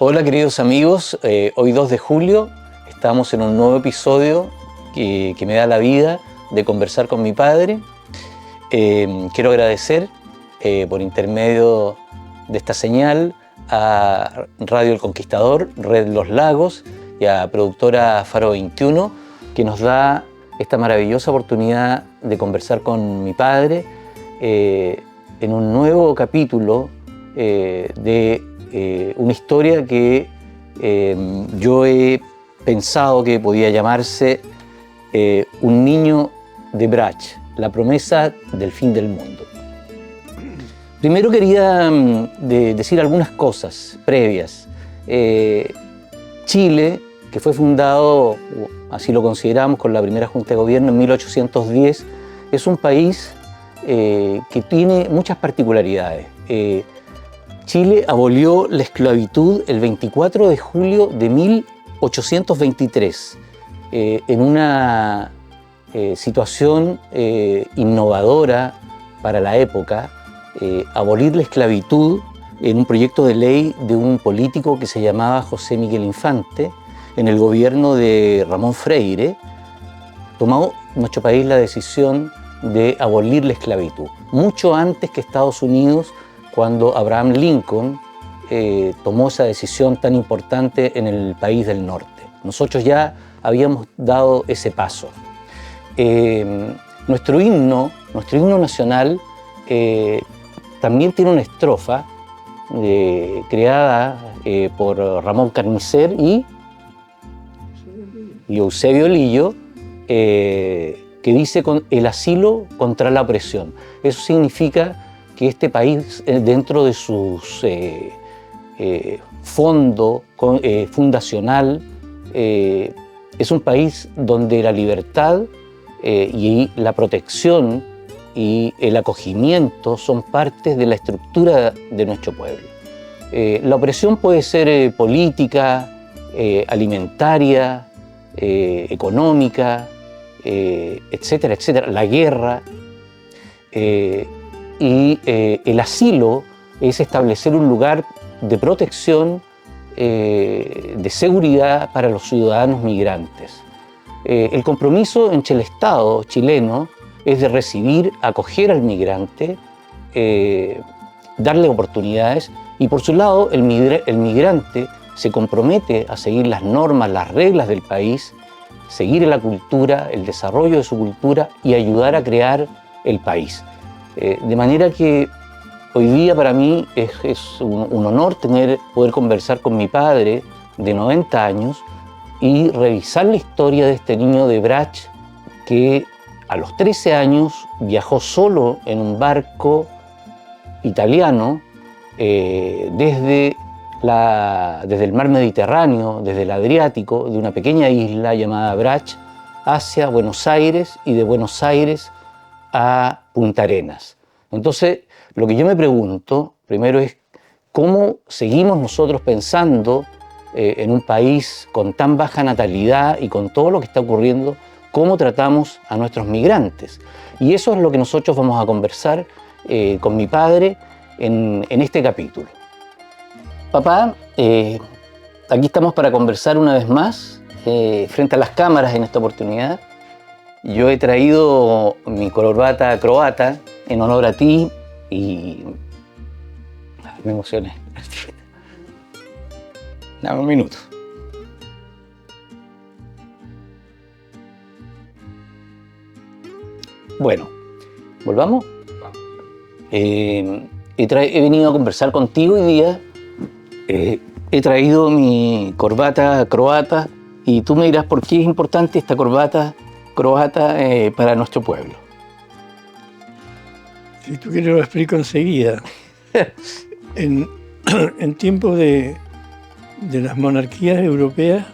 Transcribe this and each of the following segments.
Hola queridos amigos, hoy 2 de julio estamos en un nuevo episodio que me da la vida de conversar con mi padre. Quiero agradecer por intermedio de esta señal a Radio El Conquistador, Red Los Lagos y a productora Faro 21 que nos da esta maravillosa oportunidad de conversar con mi padre en un nuevo capítulo de una historia que yo he pensado que podía llamarse Un niño de Brach, la promesa del fin del mundo. Primero quería decir algunas cosas previas. Chile, que fue fundado, así lo consideramos, con la primera Junta de Gobierno en 1810, es un país que tiene muchas particularidades. Chile abolió la esclavitud el 24 de julio de 1823, en una situación innovadora para la época, abolir la esclavitud en un proyecto de ley de un político que se llamaba José Miguel Infante, en el gobierno de Ramón Freire. Tomó nuestro país la decisión de abolir la esclavitud, mucho antes que Estados Unidos, cuando Abraham Lincoln tomó esa decisión tan importante en el país del norte. Nosotros ya habíamos dado ese paso. Nuestro himno nacional también tiene una estrofa creada por Ramón Carnicer y Eusebio Lillo, que dice el asilo contra la opresión. Eso significa que este país, dentro de sus fondo fundacional, es un país donde la libertad y la protección y el acogimiento son partes de la estructura de nuestro pueblo. La opresión puede ser política, alimentaria, económica, etcétera, etcétera, la guerra. Y el asilo es establecer un lugar de protección, de seguridad para los ciudadanos migrantes. El compromiso entre el Estado chileno es de recibir, acoger al migrante, darle oportunidades, y por su lado el migrante se compromete a seguir las normas, las reglas del país, seguir la cultura, el desarrollo de su cultura y ayudar a crear el país. De manera que hoy día para mí es un honor poder conversar con mi padre de 90 años y revisar la historia de este niño de Brach que a los 13 años viajó solo en un barco italiano desde el mar Mediterráneo, desde el Adriático, de una pequeña isla llamada Brach, hacia Buenos Aires y de Buenos Aires a Punta Arenas. Entonces, lo que yo me pregunto primero es cómo seguimos nosotros pensando en un país con tan baja natalidad y con todo lo que está ocurriendo, cómo tratamos a nuestros migrantes. Y eso es lo que nosotros vamos a conversar con mi padre en este capítulo. Papá, aquí estamos para conversar una vez más frente a las cámaras en esta oportunidad. Yo he traído mi corbata croata en honor a ti y... me emocioné. Dame un minuto. Bueno, ¿volvamos? He venido a conversar contigo hoy día. He traído mi corbata croata y tú me dirás por qué es importante esta corbata croata para nuestro pueblo. Si tú quieres lo explico enseguida. En tiempos de las monarquías europeas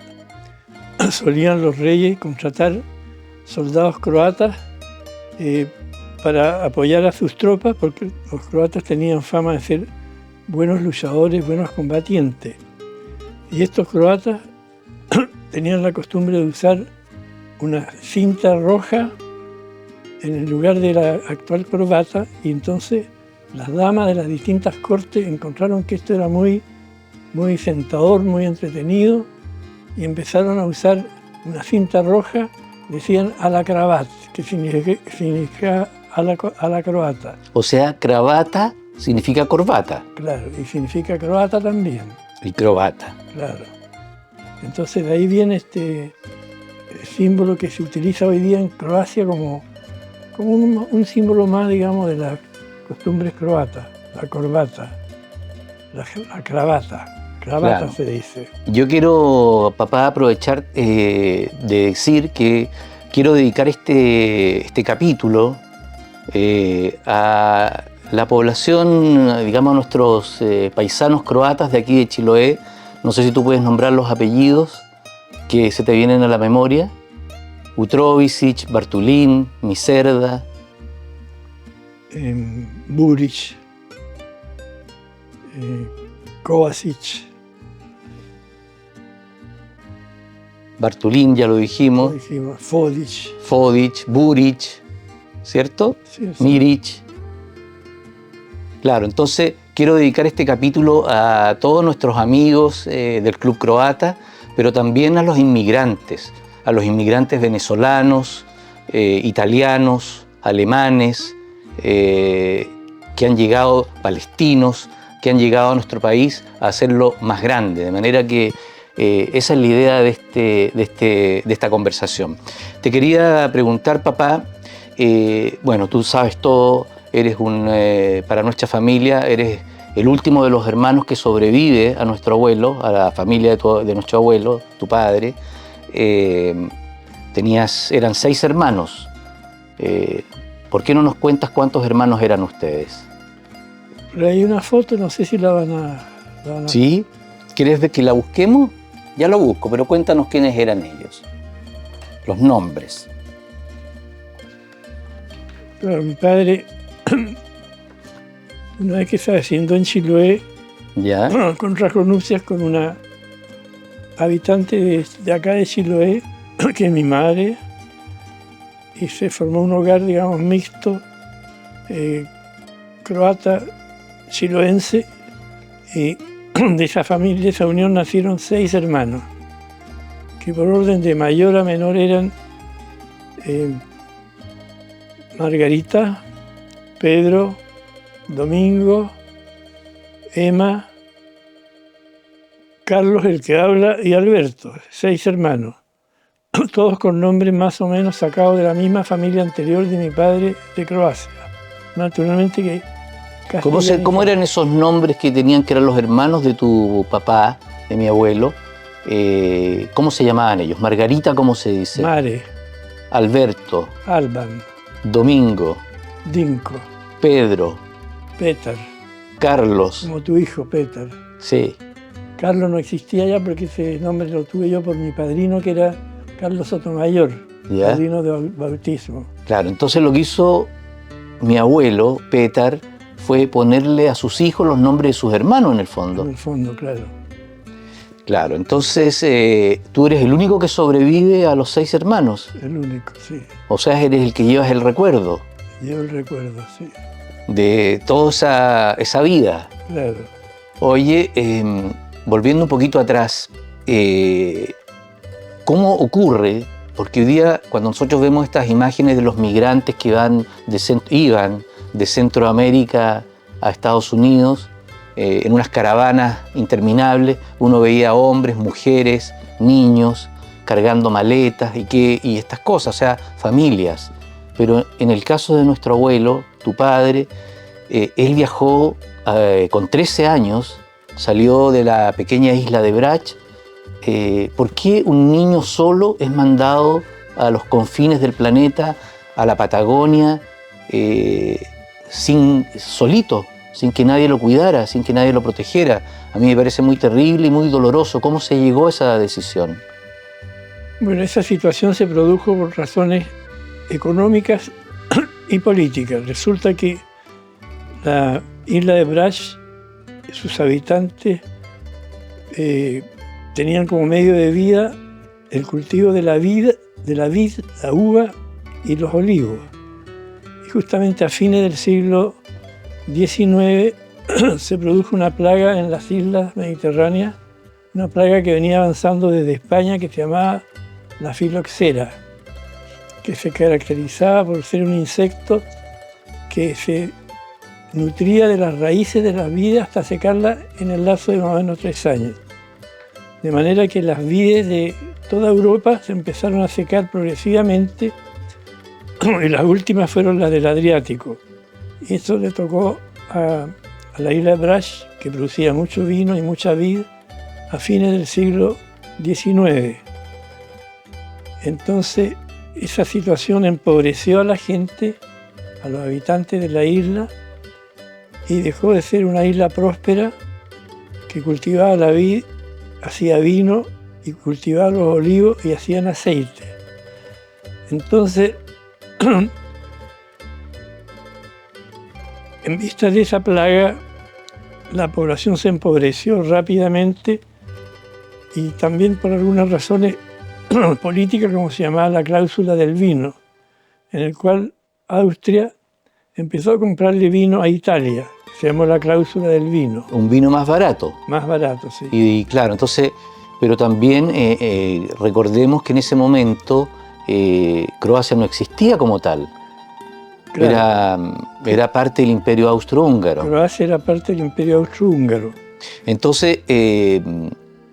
solían los reyes contratar soldados croatas para apoyar a sus tropas, porque los croatas tenían fama de ser buenos luchadores, buenos combatientes. Y estos croatas tenían la costumbre de usar una cinta roja en el lugar de la actual corbata, y entonces las damas de las distintas cortes encontraron que esto era muy muy sentador, muy entretenido, y empezaron a usar una cinta roja, decían a la cravat, que significa a la croata. O sea, cravata significa corbata. Claro, y significa croata también. Y croata. Claro. Entonces de ahí viene este símbolo que se utiliza hoy día en Croacia como un símbolo más, digamos, de las costumbres croatas, la corbata, la cravata. Cravata Claro. se dice. Yo quiero, papá, aprovechar de decir que quiero dedicar este capítulo a la población, digamos, a nuestros paisanos croatas de aquí de Chiloé. No sé si tú puedes nombrar los apellidos que se te vienen a la memoria. Utrovicic, Bartulín, Miserda. Buric, Kovacic. Bartulín, ya lo dijimos. Fodic. Fodic, Buric, ¿cierto? Sí, sí. Miric. Claro, entonces quiero dedicar este capítulo a todos nuestros amigos del Club Croata, pero también a los inmigrantes venezolanos, italianos, alemanes, que han llegado, palestinos, que han llegado a nuestro país a hacerlo más grande, de manera que esa es la idea de esta conversación. Te quería preguntar, papá, bueno, tú sabes todo, eres para nuestra familia, eres el último de los hermanos que sobrevive a nuestro abuelo, a la familia de nuestro abuelo, tu padre. Eran 6 hermanos. ¿Por qué no nos cuentas cuántos hermanos eran ustedes? Pero hay una foto, no sé si la van a... ¿Sí? ¿Quieres que la busquemos? Ya lo busco, pero cuéntanos quiénes eran ellos. Los nombres. Claro, mi padre, una vez que estaba haciendo en Chiloé, ¿Ya? contrajo nupcias con una habitante de acá de Chiloé, que es mi madre, y se formó un hogar, digamos, mixto, croata, chiloense, y de esa familia, de esa unión, nacieron 6 hermanos, que por orden de mayor a menor eran Margarita, Pedro, Domingo, Emma, Carlos, el que habla, y Alberto, 6 hermanos, todos con nombres más o menos sacados de la misma familia anterior de mi padre de Croacia. Naturalmente que... ¿Cómo eran esos nombres que tenían, que eran los hermanos de tu papá, de mi abuelo? ¿Cómo se llamaban ellos? Margarita, ¿cómo se dice? Mare. Alberto. Alban. Domingo. Dinko. Pedro. Petar. Carlos. Como tu hijo, Petar. Sí. Carlos no existía ya porque ese nombre lo tuve yo por mi padrino, que era Carlos Sotomayor, ¿Ya? padrino de bautismo. Claro, entonces lo que hizo mi abuelo, Petar, fue ponerle a sus hijos los nombres de sus hermanos en el fondo. En el fondo, claro. Claro, entonces tú eres el único que sobrevive a los 6 hermanos. El único, sí. O sea, eres el que llevas el recuerdo. Llevo el recuerdo, sí. De toda esa vida. Claro. Oye, volviendo un poquito atrás, ¿cómo ocurre? Porque hoy día, cuando nosotros vemos estas imágenes de los migrantes que iban de Centroamérica a Estados Unidos, en unas caravanas interminables, uno veía hombres, mujeres, niños, cargando maletas y estas cosas, o sea, familias. Pero en el caso de nuestro abuelo, tu padre, él viajó con 13 años, salió de la pequeña isla de Brach. ¿Por qué un niño solo es mandado a los confines del planeta, a la Patagonia, solito, sin que nadie lo cuidara, sin que nadie lo protegiera? A mí me parece muy terrible y muy doloroso. ¿Cómo se llegó a esa decisión? Bueno, esa situación se produjo por razones económicas y políticas. Resulta que la isla de Brach, sus habitantes, tenían como medio de vida el cultivo de la vid, la uva y los olivos. Y justamente a fines del siglo XIX se produjo una plaga en las islas mediterráneas, una plaga que venía avanzando desde España que se llamaba la filoxera, que se caracterizaba por ser un insecto que se nutría de las raíces de las vides hasta secarlas en el lapso de más o menos 3 años. De manera que las vides de toda Europa se empezaron a secar progresivamente y las últimas fueron las del Adriático. Y esto le tocó a la isla de Brač, que producía mucho vino y mucha vid, a fines del siglo XIX. Entonces, esa situación empobreció a la gente, a los habitantes de la isla, y dejó de ser una isla próspera que cultivaba la vid, hacía vino y cultivaba los olivos y hacían aceite. Entonces, en vista de esa plaga, la población se empobreció rápidamente y también por algunas razones políticas, como se llamaba la cláusula del vino, en el cual Austria empezó a comprarle vino a Italia. Se llamó la cláusula del vino. Un vino más barato. Más barato, sí. Y claro, entonces, pero también recordemos que en ese momento Croacia no existía como tal. Claro. Era parte del Imperio Austrohúngaro. Croacia era parte del Imperio Austrohúngaro. Entonces,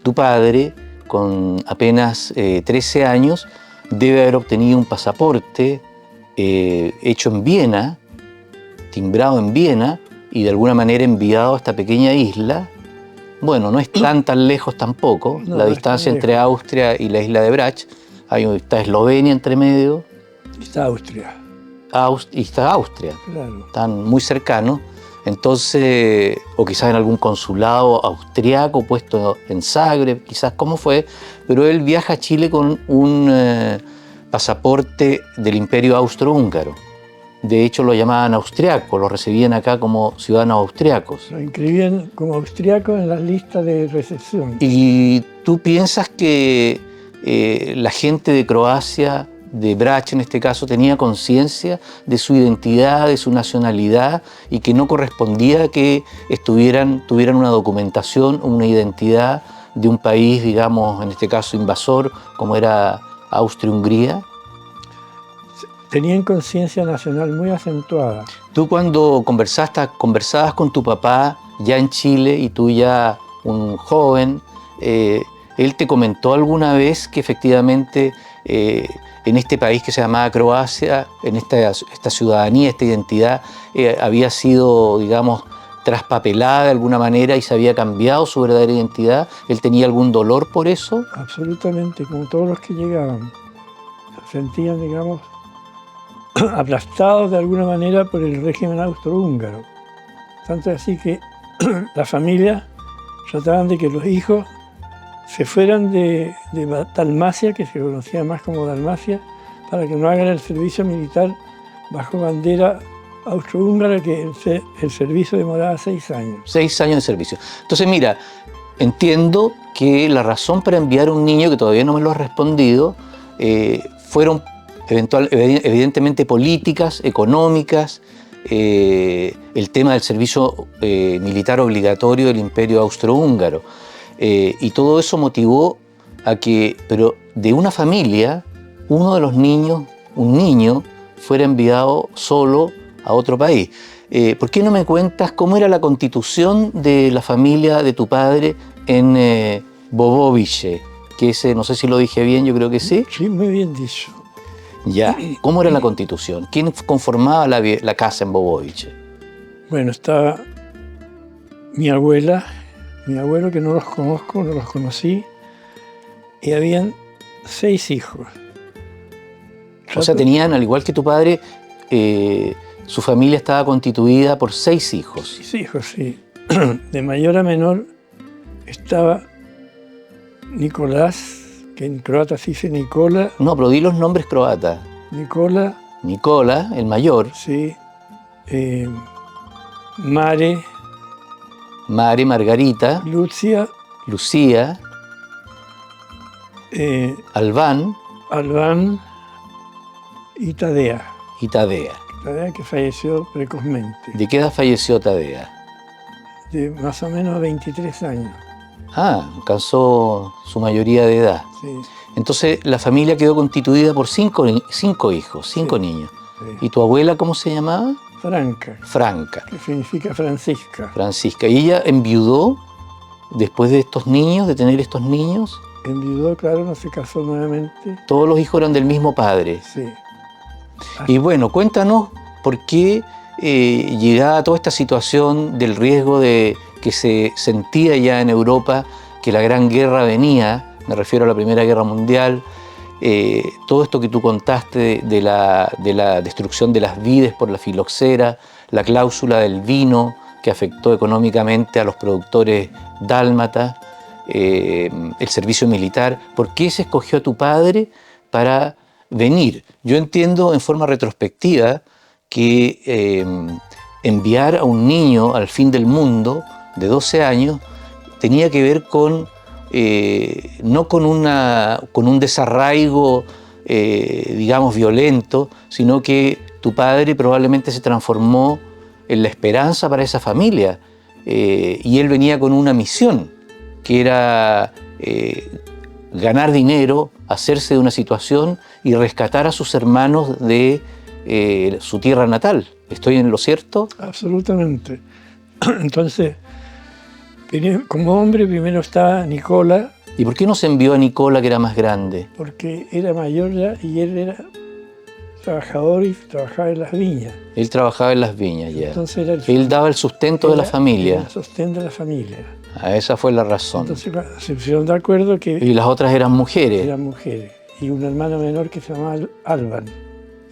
tu padre, con apenas 13 años, debe haber obtenido un pasaporte hecho en Viena, timbrado en Viena, y de alguna manera enviado a esta pequeña isla. Bueno, no es tan lejos tampoco, no, la distancia entre Austria y la isla de Brač. Está Eslovenia entre medio. Está Austria. Y está Austria. Claro. Están muy cercanos. Entonces, o quizás en algún consulado austriaco puesto en Zagreb, quizás cómo fue, pero él viaja a Chile con un pasaporte del Imperio Austrohúngaro. De hecho, lo llamaban austriaco, lo recibían acá como ciudadanos austriacos. Lo inscribían como austriaco en las listas de recepción. ¿Y tú piensas que la gente de Croacia, de Brač en este caso, tenía conciencia de su identidad, de su nacionalidad, y que no correspondía que tuvieran una documentación, una identidad de un país, digamos, en este caso invasor, como era Austria-Hungría? Tenían conciencia nacional muy acentuada. Tú cuando conversabas con tu papá ya en Chile y tú ya un joven, ¿él te comentó alguna vez que efectivamente en este país que se llamaba Croacia, en esta ciudadanía, esta identidad, había sido, digamos, traspapelada de alguna manera y se había cambiado su verdadera identidad? ¿Él tenía algún dolor por eso? Absolutamente, como todos los que llegaban. Se sentían, digamos, aplastados de alguna manera por el régimen austrohúngaro. Tanto así que las familias trataban de que los hijos se fueran de Dalmacia, que se conocía más como Dalmacia, para que no hagan el servicio militar bajo bandera austrohúngara, que el servicio demoraba 6 años. 6 años de servicio. Entonces, mira, entiendo que la razón para enviar a un niño, que todavía no me lo has respondido, fueron evidentemente políticas, económicas, el tema del servicio militar obligatorio del Imperio Austrohúngaro. Y todo eso motivó a que, pero de una familia, uno de los niños, un niño, fuera enviado solo a otro país. ¿Por qué no me cuentas cómo era la constitución de la familia de tu padre en Bobovice? Que ese, no sé si lo dije bien, yo creo que sí. Sí, muy bien dicho. Ya, ¿cómo era la constitución? ¿Quién conformaba la casa en Bobovice? Bueno, estaba mi abuela, mi abuelo, que no los conozco, no los conocí, y habían 6 hijos. O sea, tenían, al igual que tu padre, su familia estaba constituida por 6 hijos. 6 hijos, sí. De mayor a menor estaba Nicolás, que en croata se dice Nicola. No, pero di los nombres croatas. Nicola, el mayor. Sí. Mare. Margarita. Lucía. Albán. Y Tadea. Tadea, que falleció precozmente. ¿De qué edad falleció Tadea? de más o menos 23 años. Ah, alcanzó su mayoría de edad. Sí, Entonces la familia quedó constituida por cinco hijos, cinco Sí. niños. sí. ¿Y tu abuela cómo se llamaba? Franca, Franca, que significa Francisca. Francisca. ¿Y ella enviudó después de estos niños, de tener estos niños? Enviudó, claro, no se casó nuevamente. Todos los hijos eran del mismo padre. Sí. Y bueno, cuéntanos por qué llegaba toda esta situación del riesgo de que se sentía ya en Europa que la Gran Guerra venía, me refiero a la Primera Guerra Mundial, todo esto que tú contaste de la destrucción de las vides por la filoxera, la cláusula del vino que afectó económicamente a los productores dálmatas, el servicio militar. ¿Por qué se escogió a tu padre para venir? Yo entiendo en forma retrospectiva que enviar a un niño al fin del mundo de 12 años tenía que ver con no con un desarraigo, digamos, violento, sino que tu padre probablemente se transformó en la esperanza para esa familia. Y él venía con una misión, que era ganar dinero, hacerse de una situación y rescatar a sus hermanos de su tierra natal. ¿Estoy en lo cierto? Absolutamente. Entonces, como hombre primero estaba Nicola, ¿Y por qué no se envió a Nicola, que era más grande? porque era mayor ya y él era trabajador y trabajaba en las viñas. Él trabajaba en las viñas ya. Entonces era Él daba el sustento de la era familia. el sostén de la familia. Ah, esa fue la razón. Entonces se pusieron de acuerdo que Y las otras eran mujeres. eran mujeres. Y un hermano menor que se llamaba Alban.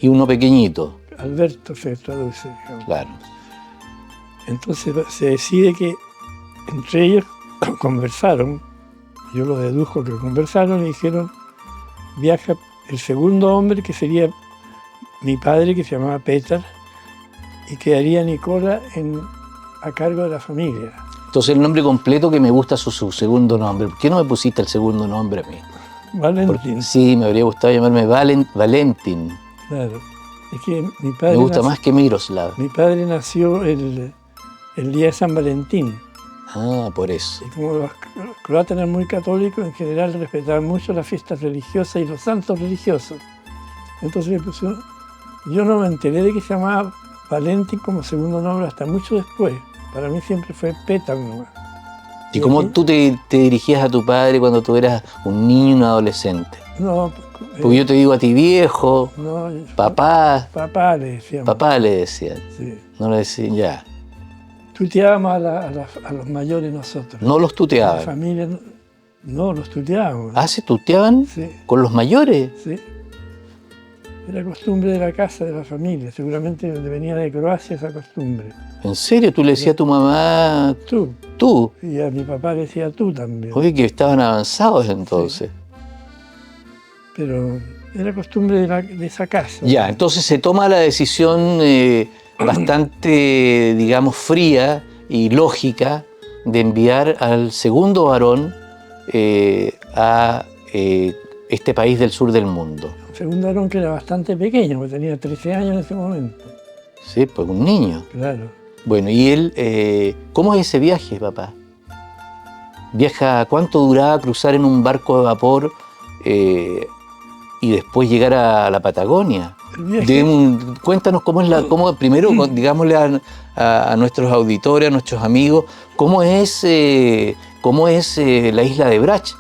Y uno pequeñito, Alberto se traduce, digamos. claro. Entonces se decide que entre ellos conversaron, yo lo dedujo que conversaron y dijeron, viaja el segundo hombre que sería mi padre, que se llamaba Petar, y quedaría Nicola a cargo de la familia. Entonces el nombre completo, que me gusta su segundo nombre. ¿Por qué no me pusiste el segundo nombre a mí? Valentín, Sí, me habría gustado llamarme Valentín. claro. Es que mi padre, Me gusta más que Miroslav. mi padre nació el día de San Valentín. Ah, por eso. Y como los croatas eran muy católicos, en general respetaban mucho las fiestas religiosas y los santos religiosos. Entonces yo no me enteré de que se llamaba Valentín como segundo nombre hasta mucho después. Para mí siempre fue Petar nomás. ¿Y cómo tú te dirigías a tu padre cuando tú eras un niño, un adolescente? No, Porque yo te digo a ti viejo, no, papá, papá le decíamos. papá le decían. Sí. No le decían ya. Tuteábamos a los mayores nosotros. No los La tuteaban. familia no los tuteábamos. Ah, ¿se tuteaban Sí, con los mayores? sí. Era costumbre de la casa, de la familia. Seguramente venía de Croacia esa costumbre. ¿En serio? ¿Tú le decías a tu mamá Tú. tú? Y a mi papá le decía tú también. Oye, que estaban avanzados entonces. Pero era costumbre de esa casa. Ya, entonces se toma la decisión bastante, digamos, fría y lógica de enviar al segundo varón a este país del sur del mundo. Segundo varón que era bastante pequeño, porque tenía 13 años en ese momento. Sí, pues un niño. Claro. Bueno, y él, ¿cómo es ese viaje, papá? ¿Cuánto duraba cruzar en un barco de vapor y después llegar a la Patagonia? El viaje, Cuéntanos cómo primero, digámosle a nuestros auditores, a nuestros amigos, cómo es la isla de Brach.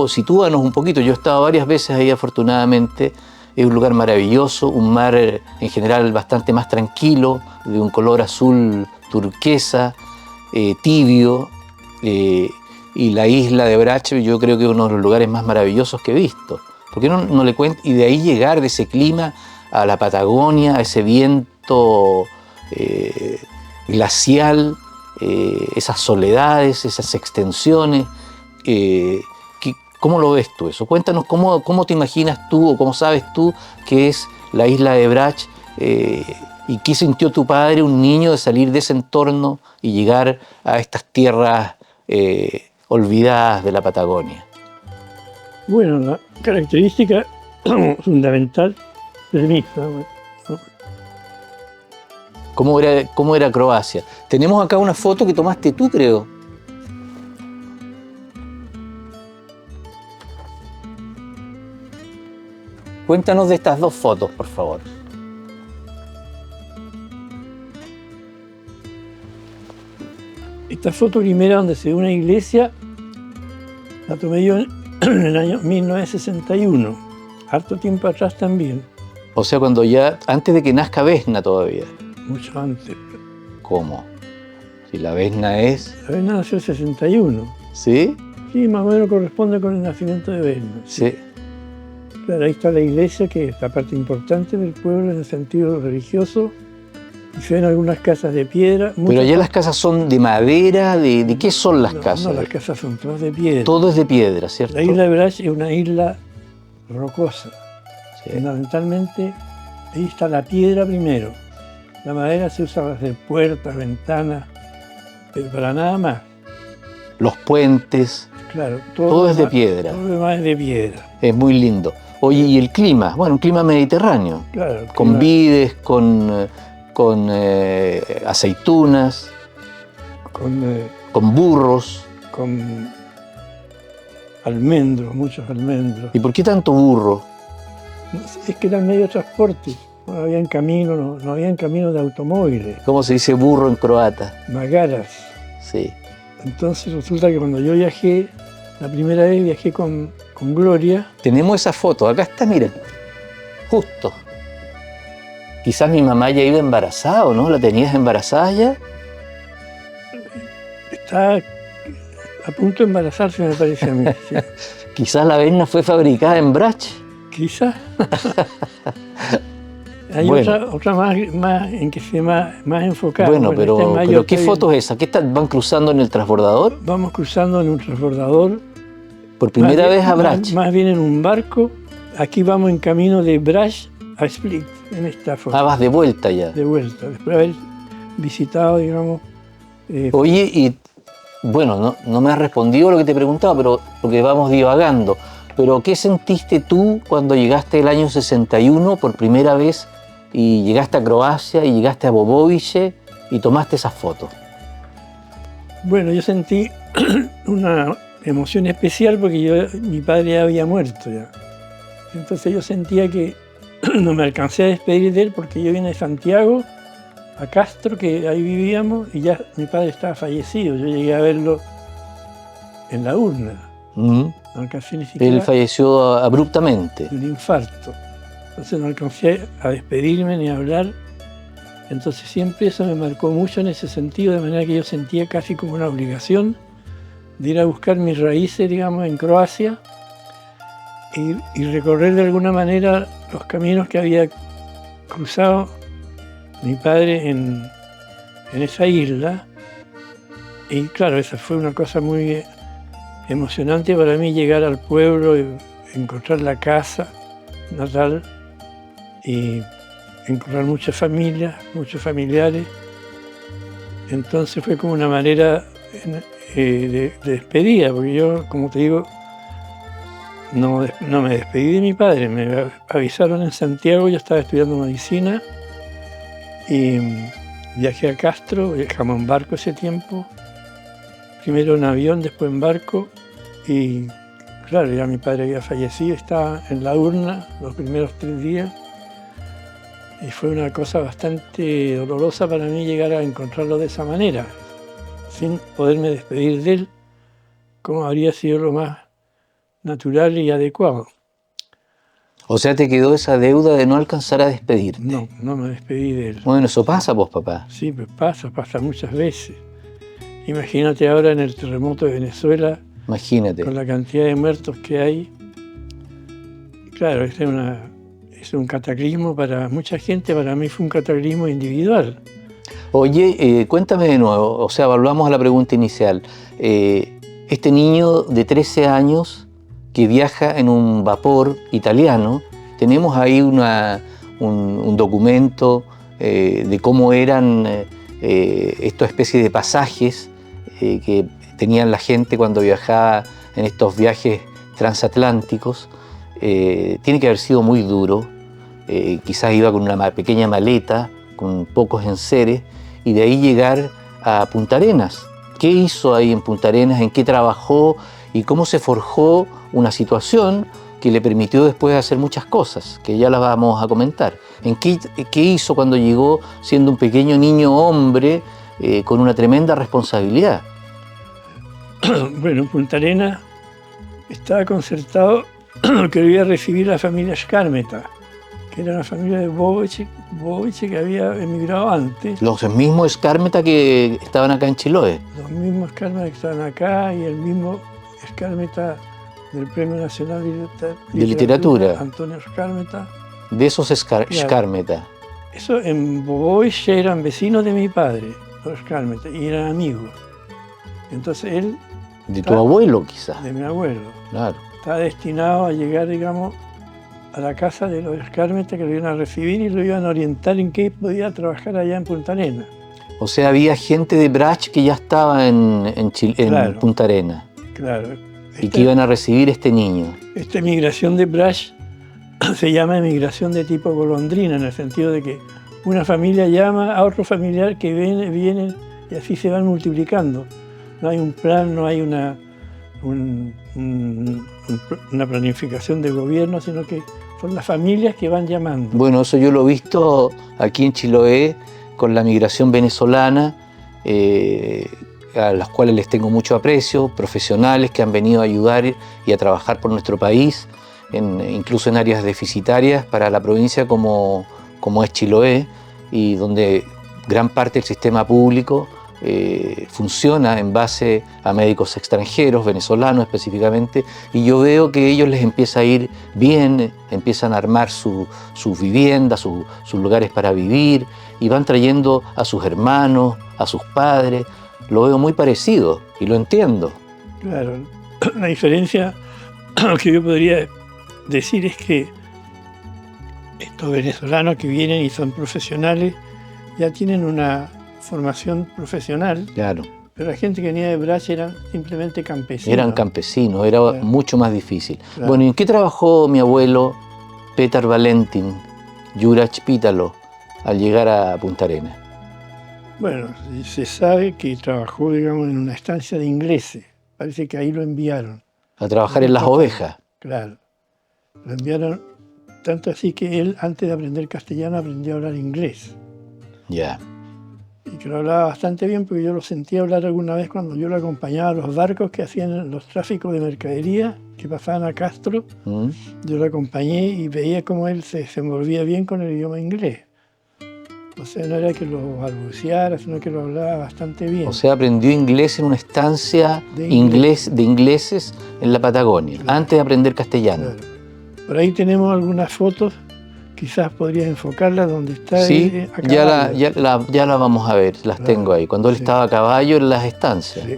Sitúanos un poquito. Yo he estado varias veces ahí, afortunadamente. Es un lugar maravilloso, un mar en general bastante más tranquilo, de un color azul turquesa, tibio. Y la isla de Brach yo creo que es uno de los lugares más maravillosos que he visto. ¿Por qué no le cuento? Y de ahí llegar, de ese clima, a la Patagonia, a ese viento glacial, esas soledades, esas extensiones. ¿Cómo lo ves tú eso? Cuéntanos cómo te imaginas tú o cómo sabes tú que es la isla de Brach y qué sintió tu padre, un niño, de salir de ese entorno y llegar a estas tierras olvidadas de la Patagonia. bueno, la característica fundamental de mí, cómo era Croacia. Tenemos acá una foto que tomaste tú, creo. Cuéntanos de estas dos fotos, por favor. Esta foto primera donde se ve una iglesia la tomé yo en el año 1961, harto tiempo atrás también. O sea, cuando ya, antes de que nazca Vesna todavía. Mucho antes. ¿Cómo? Si la Vesna es... La Vesna nació en 61. ¿Sí? Sí, más o menos corresponde con el nacimiento de Vesna. Sí. Claro, ahí está la iglesia, que es la parte importante del pueblo en el sentido religioso. Y se ven algunas casas de piedra. Pero allá las casas son de madera, ¿de qué son las casas? No, las casas son todas de piedra. Todo es de piedra, ¿cierto? La isla de Brač es una isla rocosa. Sí. Fundamentalmente, ahí está la piedra primero. La madera se usa para hacer puertas, ventanas, pero para nada más. Los puentes, Claro, todo es de piedra. Todo lo demás es de piedra. Es muy lindo. Oye, ¿y el clima? Bueno, un clima mediterráneo. Claro, el Con clima- vides, con aceitunas, con burros. con almendros, muchos almendros. ¿Y por qué tanto burro? No sé, es que era el medio de transporte. No habían camino, no habían camino de automóviles, ¿Cómo se dice burro en croata? magaras. Sí. Entonces resulta que cuando yo viajé, la primera vez viajé con Gloria. Tenemos esa foto, acá está, miren, justo. Quizás mi mamá ya iba embarazada, ¿o no? ¿La tenías embarazada ya? Está a punto de embarazarse, me parece a mí. Sí. Quizás la Vesna fue fabricada en Brač. Quizás. Hay Bueno. otra más en que se más enfocada. Bueno, esta es pero mayor ¿qué todavía. foto es esa? ¿Qué van cruzando en el transbordador? Vamos cruzando en un transbordador. Por primera Más vez bien- a Brač. Más bien en un barco. Aquí vamos en camino de Brač a Split, en esta foto. Ah, vas de vuelta ya. De vuelta, después de haber visitado, digamos. Oye, y bueno, no me has respondido lo que te preguntaba, pero porque vamos divagando. Pero ¿qué sentiste tú cuando llegaste el año 61 por primera vez y llegaste a Croacia y llegaste a Bobovice y tomaste esas fotos? Bueno, yo sentí una emoción especial porque mi padre ya había muerto ya. Entonces yo sentía que no me alcancé a despedir de él porque yo vine de Santiago a Castro, que ahí vivíamos, y ya mi padre estaba fallecido. Yo llegué a verlo en la urna. Mm. No alcancé ni siquiera Él falleció abruptamente. de un infarto. Entonces no alcancé a despedirme ni a hablar. Entonces siempre eso me marcó mucho en ese sentido, de manera que yo sentía casi como una obligación de ir a buscar mis raíces, digamos, en Croacia y recorrer de alguna manera los caminos que había cruzado mi padre en esa isla. Y claro, esa fue una cosa muy emocionante para mí, llegar al pueblo y encontrar la casa natal y encontrar muchas familias, muchos familiares. Entonces fue como una manera de despedida, porque yo, como te digo, no me despedí de mi padre. Me avisaron en Santiago, yo estaba estudiando medicina y viajé a Castro, viajamos en barco ese tiempo, primero en avión, después en barco, y claro, ya mi padre había fallecido, estaba en la urna los primeros 3 días. Y fue una cosa bastante dolorosa para mí llegar a encontrarlo de esa manera, sin poderme despedir de él, como habría sido lo más natural y adecuado. O sea, te quedó esa deuda de no alcanzar a despedirte. No me despedí de él. Bueno, eso pasa, pues, papá. Sí, pues pasa muchas veces. Imagínate ahora en el terremoto de Venezuela, Imagínate. con la cantidad de muertos que hay. Claro, es un cataclismo para mucha gente, para mí fue un cataclismo individual. Oye, cuéntame de nuevo, o sea, volvamos a la pregunta inicial. Este niño de 13 años que viaja en un vapor italiano, tenemos ahí un documento de cómo eran estas especies de pasajes que tenían la gente cuando viajaba en estos viajes transatlánticos. Tiene que haber sido muy duro. Quizás iba con una pequeña maleta con pocos enseres, y de ahí llegar a Punta Arenas. ¿Qué hizo ahí en Punta Arenas? ¿En qué trabajó? ¿Y cómo se forjó una situación que le permitió después hacer muchas cosas, que ya las vamos a comentar? ¿Qué hizo cuando llegó siendo un pequeño niño hombre con una tremenda responsabilidad? Bueno, en Punta Arenas estaba concertado que lo iba a recibir la familia Skármeta, que era una familia de Boboche que había emigrado antes. Los mismos Skármeta que estaban acá en Chiloé. Los mismos Skármeta que estaban acá y el mismo Skármeta del Premio Nacional de Literatura, Antonio Skármeta. De esos Skármeta. Eso en Boboche eran vecinos de mi padre, los Skármeta, y eran amigos. Entonces él... De tu abuelo, quizás. De mi abuelo. Claro. Está destinado a llegar, digamos, a la casa de los Skármeta, que lo iban a recibir y lo iban a orientar en qué podía trabajar allá en Punta Arenas. O sea, había gente de Brach que ya estaba en Claro. Punta Arenas. Claro. Y que iban a recibir este niño. Esta emigración de Brach se llama emigración de tipo golondrina, en el sentido de que una familia llama a otro familiar que vienen y así se van multiplicando. No hay un plan, no hay una planificación de gobierno, sino que son las familias que van llamando. Bueno, eso yo lo he visto aquí en Chiloé con la migración venezolana, a las cuales les tengo mucho aprecio, profesionales que han venido a ayudar y a trabajar por nuestro país, incluso en áreas deficitarias para la provincia como es Chiloé, y donde gran parte del sistema público funciona en base a médicos extranjeros, venezolanos específicamente, y yo veo que a ellos les empieza a ir bien, empiezan a armar sus viviendas, sus lugares para vivir, y van trayendo a sus hermanos, a sus padres. Lo veo muy parecido y lo entiendo. Claro, la diferencia que yo podría decir es que estos venezolanos que vienen y son profesionales ya tienen una formación profesional. Claro. Pero la gente que venía de Brach eran simplemente campesinos. Eran campesinos, era Claro. mucho más difícil. Claro. Bueno, ¿y en qué trabajó mi abuelo Petar Valentin, Juraj Pítalo, al llegar a Punta Arenas? Bueno, se sabe que trabajó, digamos, en una estancia de ingleses. Parece que ahí lo enviaron. A trabajar en las ovejas. Claro. Lo enviaron, tanto así que él, antes de aprender castellano, aprendió a hablar inglés. Ya. Y que lo hablaba bastante bien, porque yo lo sentí hablar alguna vez cuando yo lo acompañaba a los barcos que hacían los tráficos de mercadería, que pasaban a Castro. ¿Mm? Yo lo acompañé y veía cómo él se desenvolvía bien con el idioma inglés. O sea, no era que lo balbuceara, sino que lo hablaba bastante bien. O sea, aprendió inglés en una estancia De de ingleses en la Patagonia, Claro. antes de aprender castellano. Claro. Por ahí tenemos algunas fotos, quizás podrías enfocarlas donde está Sí, él a ya caballo. la vamos a ver, las Claro, tengo ahí, cuando él sí. estaba a caballo en las estancias. Sí.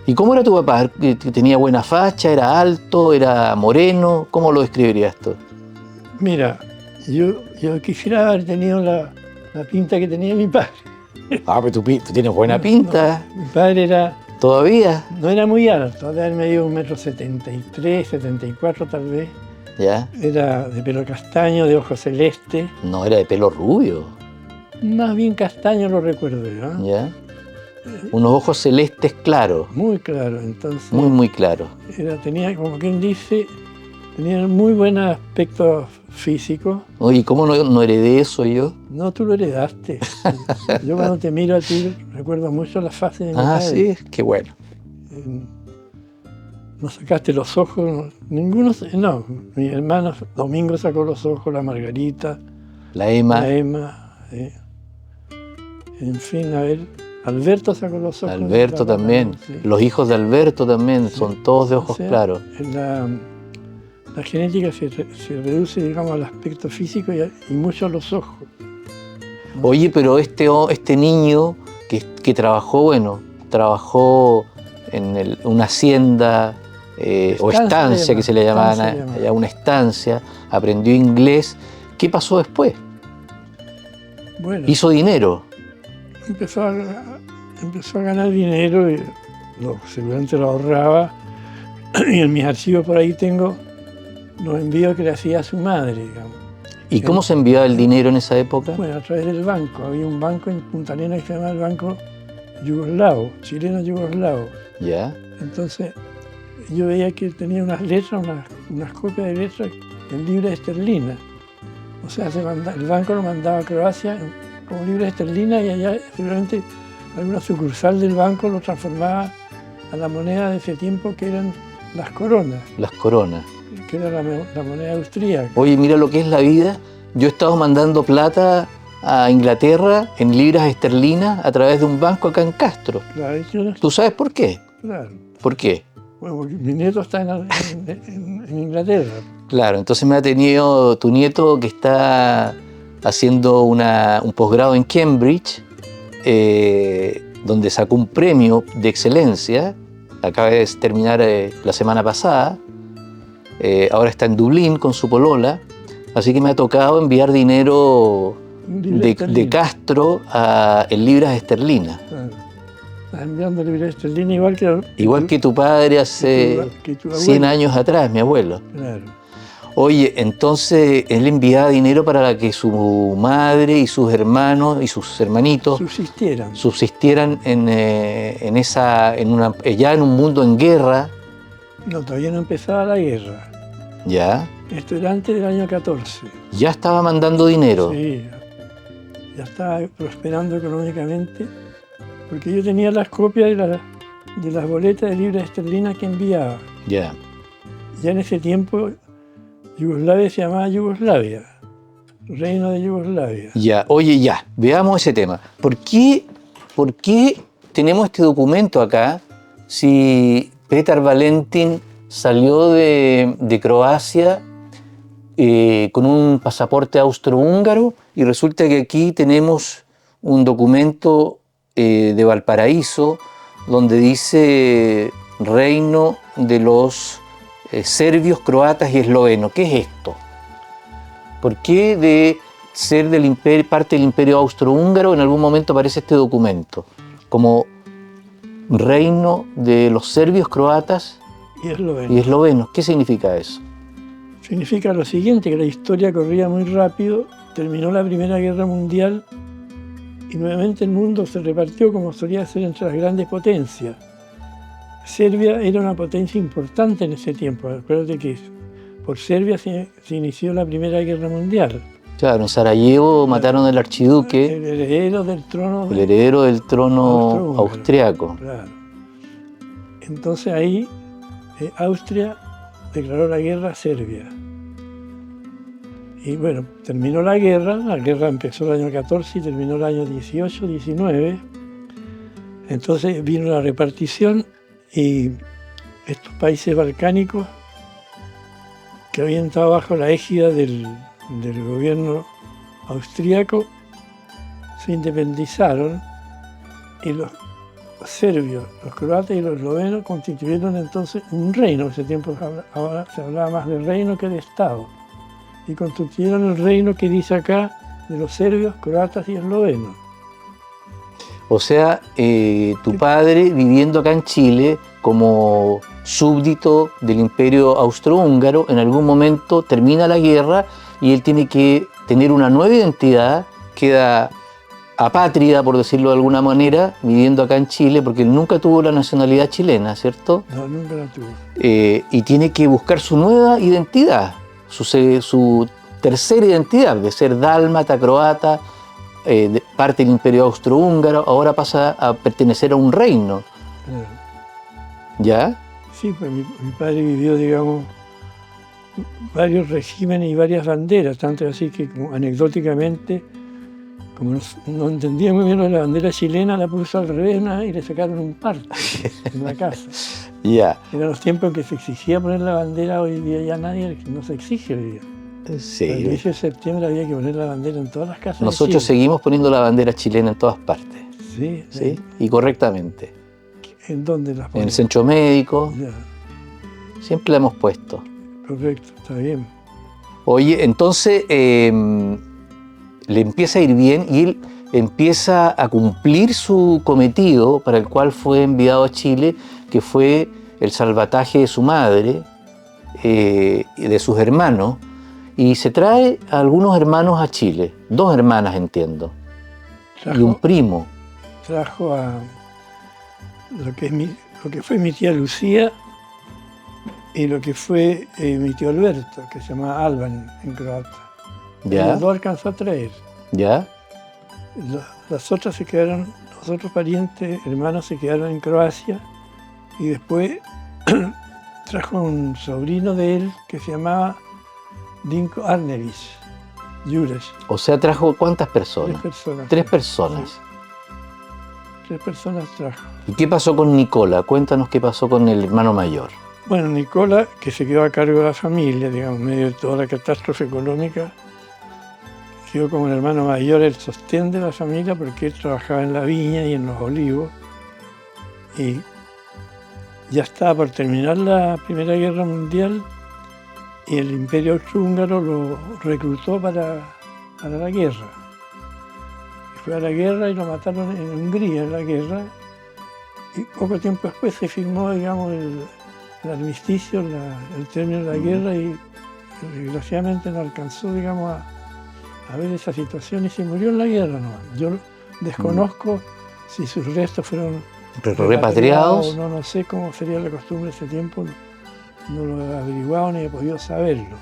¿Y cómo era tu papá? ¿Tenía buena facha? ¿Era alto? ¿Era moreno? ¿Cómo lo describirías tú? Mira, yo quisiera haber tenido la pinta que tenía mi padre. Ah, pero tú tienes buena pinta. Mi padre ¿Todavía? no era muy alto, de haber medido 1,73 m, 74 tal vez. ¿Ya? Era de pelo castaño, de ojos celestes. No, era de pelo rubio. Más bien castaño lo recuerdo yo, ¿eh? ¿Ya? Unos ojos celestes claros, Muy claro, entonces. muy claros. Tenía, como quien dice, tenía muy buen aspecto físico. Oye, ¿cómo no heredé eso yo? No, tú lo heredaste. Yo cuando te miro a ti recuerdo mucho la fase de mi Ah, padre. sí, qué bueno. No sacaste los ojos, ninguno, no. Mi hermano Domingo sacó los ojos, la Margarita, La Emma, la Emma. En fin, a ver, Alberto sacó los ojos. Alberto también. Sí. Los hijos de Alberto también Sí. son todos de ojos O sea, claros. La genética se reduce, digamos, al aspecto físico y mucho a los ojos. Oye, pero este niño que trabajó, bueno, trabajó en una hacienda o estancia que se le llamaban allá, una estancia, aprendió inglés. ¿Qué pasó después? Bueno, Hizo dinero. empezó a ganar dinero y seguramente lo ahorraba. Y en mis archivos por ahí tengo los envíos que le hacía a su madre, digamos. ¿Y cómo se enviaba el dinero en esa época? Bueno, a través del banco. Había un banco en Punta Arenas que se llamaba el Banco Yugoslavo, chileno-yugoslavo. Ya. Entonces, yo veía que tenía unas letras, unas copias de letras en libras esterlinas. O sea, el banco lo mandaba a Croacia como libras esterlinas y allá seguramente alguna sucursal del banco lo transformaba a la moneda de ese tiempo que eran las coronas. Las coronas. Que era la moneda austríaca. Oye, mira lo que es la vida. Yo he estado mandando plata a Inglaterra en libras esterlinas a través de un banco acá en Castro. Claro, ¿Tú sabes por qué? claro. ¿Por qué? Bueno, porque mi nieto está en Inglaterra. Claro, entonces me ha tenido tu nieto que está haciendo un posgrado en Cambridge, donde sacó un premio de excelencia. Acaba de terminar la semana pasada. Ahora está en Dublín con su polola. Así que me ha tocado enviar dinero de Castro en libras esterlinas. Claro. Estás enviando libras esterlinas Igual que tu padre hace que tu 100 años atrás, mi abuelo. Claro. Oye, entonces él enviaba dinero para que su madre y sus hermanos y sus hermanitos subsistieran ya en un mundo en guerra. No, todavía no empezaba la guerra. Ya. Esto era antes del año 14. Ya estaba mandando dinero. Sí, ya estaba prosperando económicamente, porque yo tenía las copias de las boletas de libras esterlinas que enviaba. Ya. Ya en ese tiempo Yugoslavia se llamaba Yugoslavia, Reino de Yugoslavia. Ya, oye, ya, veamos ese tema. ¿Por qué tenemos este documento acá si Petar Valentin salió de Croacia con un pasaporte austrohúngaro y resulta que aquí tenemos un documento de Valparaíso donde dice Reino de los serbios, croatas y eslovenos? ¿Qué es esto? ¿Por qué de ser parte del imperio austrohúngaro en algún momento aparece este documento como Reino de los serbios, croatas y eslovenos? ¿Qué significa eso? Significa lo siguiente, que la historia corría muy rápido, terminó la Primera Guerra Mundial y nuevamente el mundo se repartió como solía ser entre las grandes potencias. Serbia era una potencia importante en ese tiempo. Acuérdate que por Serbia se inició la Primera Guerra Mundial. Claro, en Sarajevo mataron al archiduque, el heredero del trono austriaco. Claro. Entonces ahí Austria declaró la guerra a Serbia. Y bueno, terminó la guerra empezó el año 14 y terminó el año 18, 19. Entonces vino la repartición y estos países balcánicos que habían estado bajo la égida del gobierno austríaco se independizaron y los serbios, los croatas y los eslovenos constituyeron entonces un reino. En ese tiempo ahora se hablaba más de reino que de Estado. Y constituyeron el reino que dice acá de los serbios, croatas y eslovenos. O sea, tu padre viviendo acá en Chile como súbdito del imperio austrohúngaro, en algún momento termina la guerra y él tiene que tener una nueva identidad, queda apátrida, por decirlo de alguna manera, viviendo acá en Chile, porque él nunca tuvo la nacionalidad chilena, ¿cierto? No, nunca la tuvo. Y tiene que buscar su nueva identidad, su tercera identidad, de ser dálmata, croata, parte del imperio austrohúngaro, ahora pasa a pertenecer a un reino. Claro. ¿Ya? Sí, pues mi padre vivió, digamos, varios regímenes y varias banderas, tanto así que como anecdóticamente, como no entendía muy bien lo de la bandera chilena, la puso al revés y le sacaron un parto en la casa. Ya. Eran los tiempos en que se exigía poner la bandera, hoy día ya no se exige hoy día. Sí. El 18 de septiembre había que poner la bandera en todas las casas. Nosotros seguimos poniendo la bandera chilena en todas partes. Sí. ¿Sí? Y correctamente. ¿En dónde las ponemos? En el centro médico. Ya. Siempre la hemos puesto. Correcto, está bien. Oye, entonces le empieza a ir bien y él empieza a cumplir su cometido para el cual fue enviado a Chile, que fue el salvataje de su madre y de sus hermanos. Y se trae a algunos hermanos a Chile, 2 hermanas entiendo, y un primo. Trajo a lo que fue mi tía Lucía y lo que fue mi tío Alberto, que se llama Alban en croata. ¿Ya? Las 2 alcanzó a traer. ¿Ya? Las otras se quedaron, los otros parientes, hermanos se quedaron en Croacia y después trajo un sobrino de él que se llamaba Dinko Arnević, Jures. O sea, trajo ¿cuántas 3 personas? personas. 3 personas. Sí. 3 personas trajo. ¿Y qué pasó con Nicola? Cuéntanos qué pasó con el hermano mayor. Bueno, Nicola, que se quedó a cargo de la familia, digamos, en medio de toda la catástrofe económica, quedó como el hermano mayor, el sostén de la familia, porque él trabajaba en la viña y en los olivos. Y ya estaba por terminar la Primera Guerra Mundial y el Imperio Austrohúngaro lo reclutó para la guerra. Y fue a la guerra y lo mataron en Hungría en la guerra. Y poco tiempo después se firmó, digamos, el armisticio, el término de la guerra y desgraciadamente no alcanzó, digamos, a ver esa situación y se murió en la guerra. No. Yo desconozco si sus restos fueron ¿Repatriados? No sé cómo sería la costumbre de ese tiempo, no lo he averiguado ni he podido saberlo.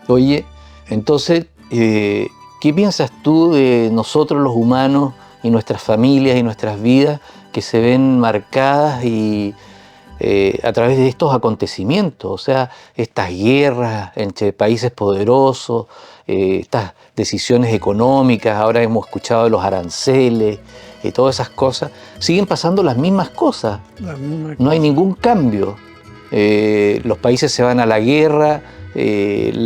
Oye, entonces, ¿qué piensas tú de nosotros los humanos y nuestras familias y nuestras vidas que se ven marcadas y a través de estos acontecimientos? O sea, estas guerras entre países poderosos, estas decisiones económicas, ahora hemos escuchado de los aranceles, todas esas cosas, siguen pasando las mismas cosas. No hay ningún cambio. Los países se van a la guerra, el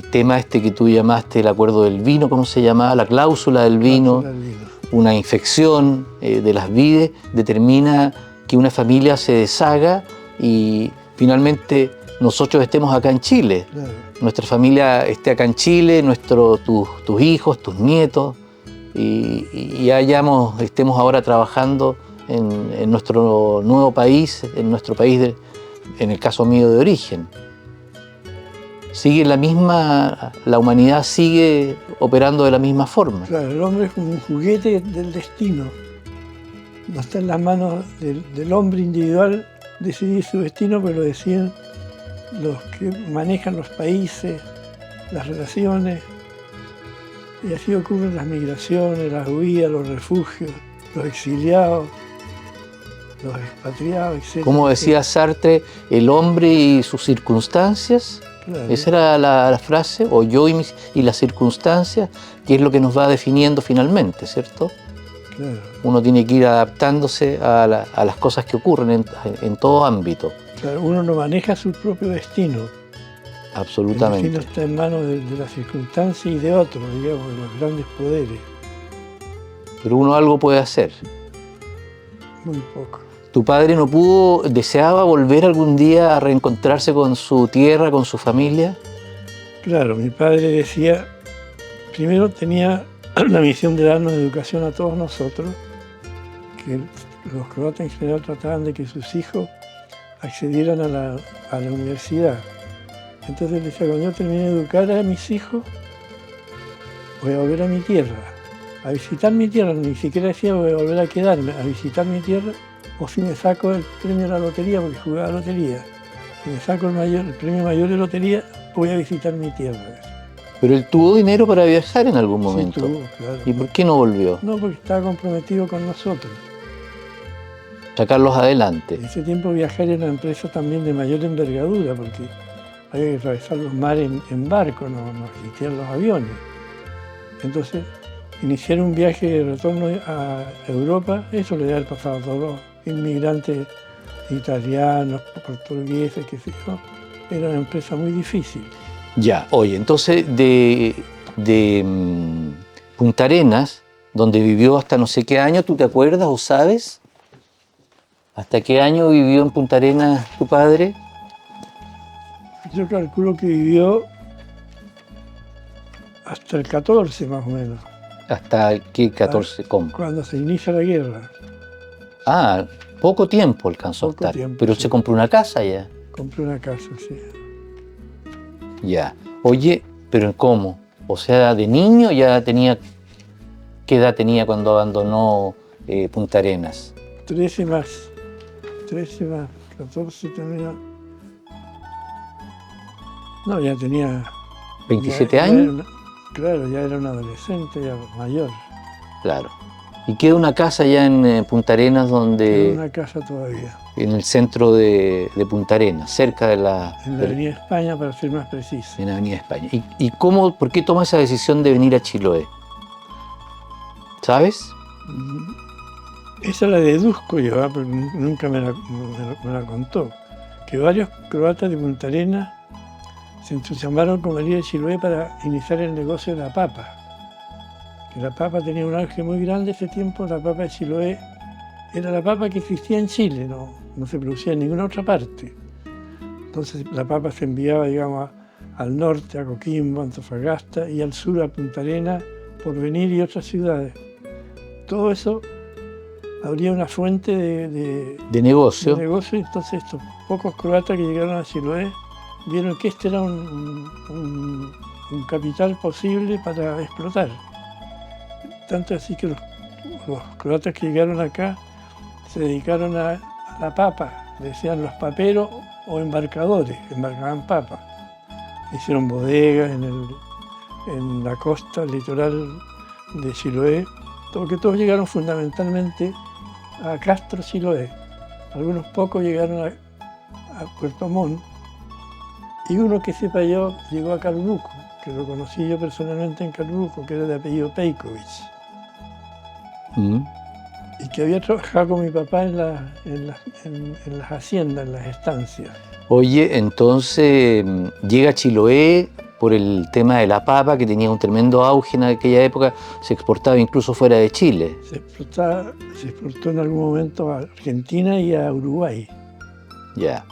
tema este que tú llamaste, el acuerdo del vino, ¿cómo se llamaba? La cláusula del vino. Una infección de las vides determina que una familia se deshaga y finalmente nosotros estemos acá en Chile. Claro. Nuestra familia esté acá en Chile, tus hijos, tus nietos, y estemos ahora trabajando en nuestro nuevo país, en nuestro país, en el caso mío, de origen. Sigue la humanidad sigue operando de la misma forma. Claro, el hombre es como un juguete del destino. No está en las manos del hombre individual decidir su destino, pero lo deciden los que manejan los países, las relaciones. Y así ocurren las migraciones, las huidas, los refugios, los exiliados, los expatriados, etc. Como decía Sartre, el hombre y sus circunstancias. Claro. Esa era la frase, o yo y las circunstancias, que es lo que nos va definiendo finalmente, ¿cierto? Claro. Uno tiene que ir adaptándose a las cosas que ocurren en todo ámbito. Claro, uno no maneja su propio destino. Absolutamente. El destino está en manos de las circunstancias y de otros, digamos, de los grandes poderes. Pero uno algo puede hacer. Muy poco. ¿Tu padre no deseaba volver algún día a reencontrarse con su tierra, con su familia? Claro, mi padre decía, primero tenía la misión de darnos educación a todos nosotros, que los croatas en general trataban de que sus hijos accedieran a la universidad. Entonces él decía, cuando yo termine de educar a mis hijos, voy a volver a mi tierra, a visitar mi tierra, ni siquiera decía voy a volver a quedarme, a visitar mi tierra, o si me saco el premio de la lotería, porque jugaba lotería, si me saco el premio mayor de lotería, voy a visitar mi tierra. Pero él tuvo dinero para viajar en algún momento. Sí, tuvo, claro. ¿Y por qué no volvió? No, porque estaba comprometido con nosotros. Sacarlos adelante. En ese tiempo viajar era una empresa también de mayor envergadura, porque había que atravesar los mares en barco, no existían los aviones. Entonces, iniciar un viaje de retorno a Europa, eso le había pasado a todos los inmigrantes italianos, portugueses, qué sé yo. Era una empresa muy difícil. Ya, oye, entonces de Punta Arenas, donde vivió hasta no sé qué año, ¿tú te acuerdas o sabes? ¿Hasta qué año vivió en Punta Arenas tu padre? Yo calculo que vivió hasta el 14 más o menos. ¿Hasta qué 14? ¿Cómo? Cuando se inicia la guerra. Poco tiempo alcanzó a estar. Pero sí. Se compró una casa ya. Compró una casa, sí. Ya. Oye, pero ¿cómo? O sea, de niño ya tenía... ¿Qué edad tenía cuando abandonó Punta Arenas? 13 más, 14 tenía... No, ya tenía... ¿27 años? Claro, ya era un adolescente, ya mayor. Claro. Y queda una casa ya en Punta Arenas Quedó donde... una casa todavía. En el centro de Punta Arenas, cerca de la... En la Avenida España, para ser más preciso. En la Avenida España. ¿Y cómo, por qué toma esa decisión de venir a Chiloé? ¿Sabes? Esa la deduzco yo, pero nunca me la contó. Que varios croatas de Punta Arenas se entusiasmaron con venir a Chiloé para iniciar el negocio de la papa. Que la papa tenía un auge muy grande ese tiempo, la papa de Chiloé era la papa que existía en Chile, no se producía en ninguna otra parte. Entonces la papa se enviaba, digamos, al norte, a Coquimbo, Antofagasta, y al sur, a Punta Arenas, Porvenir y otras ciudades. Todo eso habría una fuente de negocio. Y entonces estos pocos croatas que llegaron a Chiloé vieron que este era un capital posible para explotar. Tanto así que los croatas que llegaron acá se dedicaron a la papa, decían los paperos o embarcadores, embarcaban papa. Hicieron bodegas en la costa, el litoral de Chiloé, porque todos llegaron fundamentalmente a Castro, Chiloé. Algunos pocos llegaron a Puerto Montt, y uno que sepa yo llegó a Calbuco, que lo conocí yo personalmente en Calbuco, que era de apellido Pejković. Y que había trabajado con mi papá en las haciendas, en las estancias. Oye, entonces llega a Chiloé por el tema de la papa, que tenía un tremendo auge en aquella época, se exportaba incluso fuera de Chile. Se exportó en algún momento a Argentina y a Uruguay. Ya.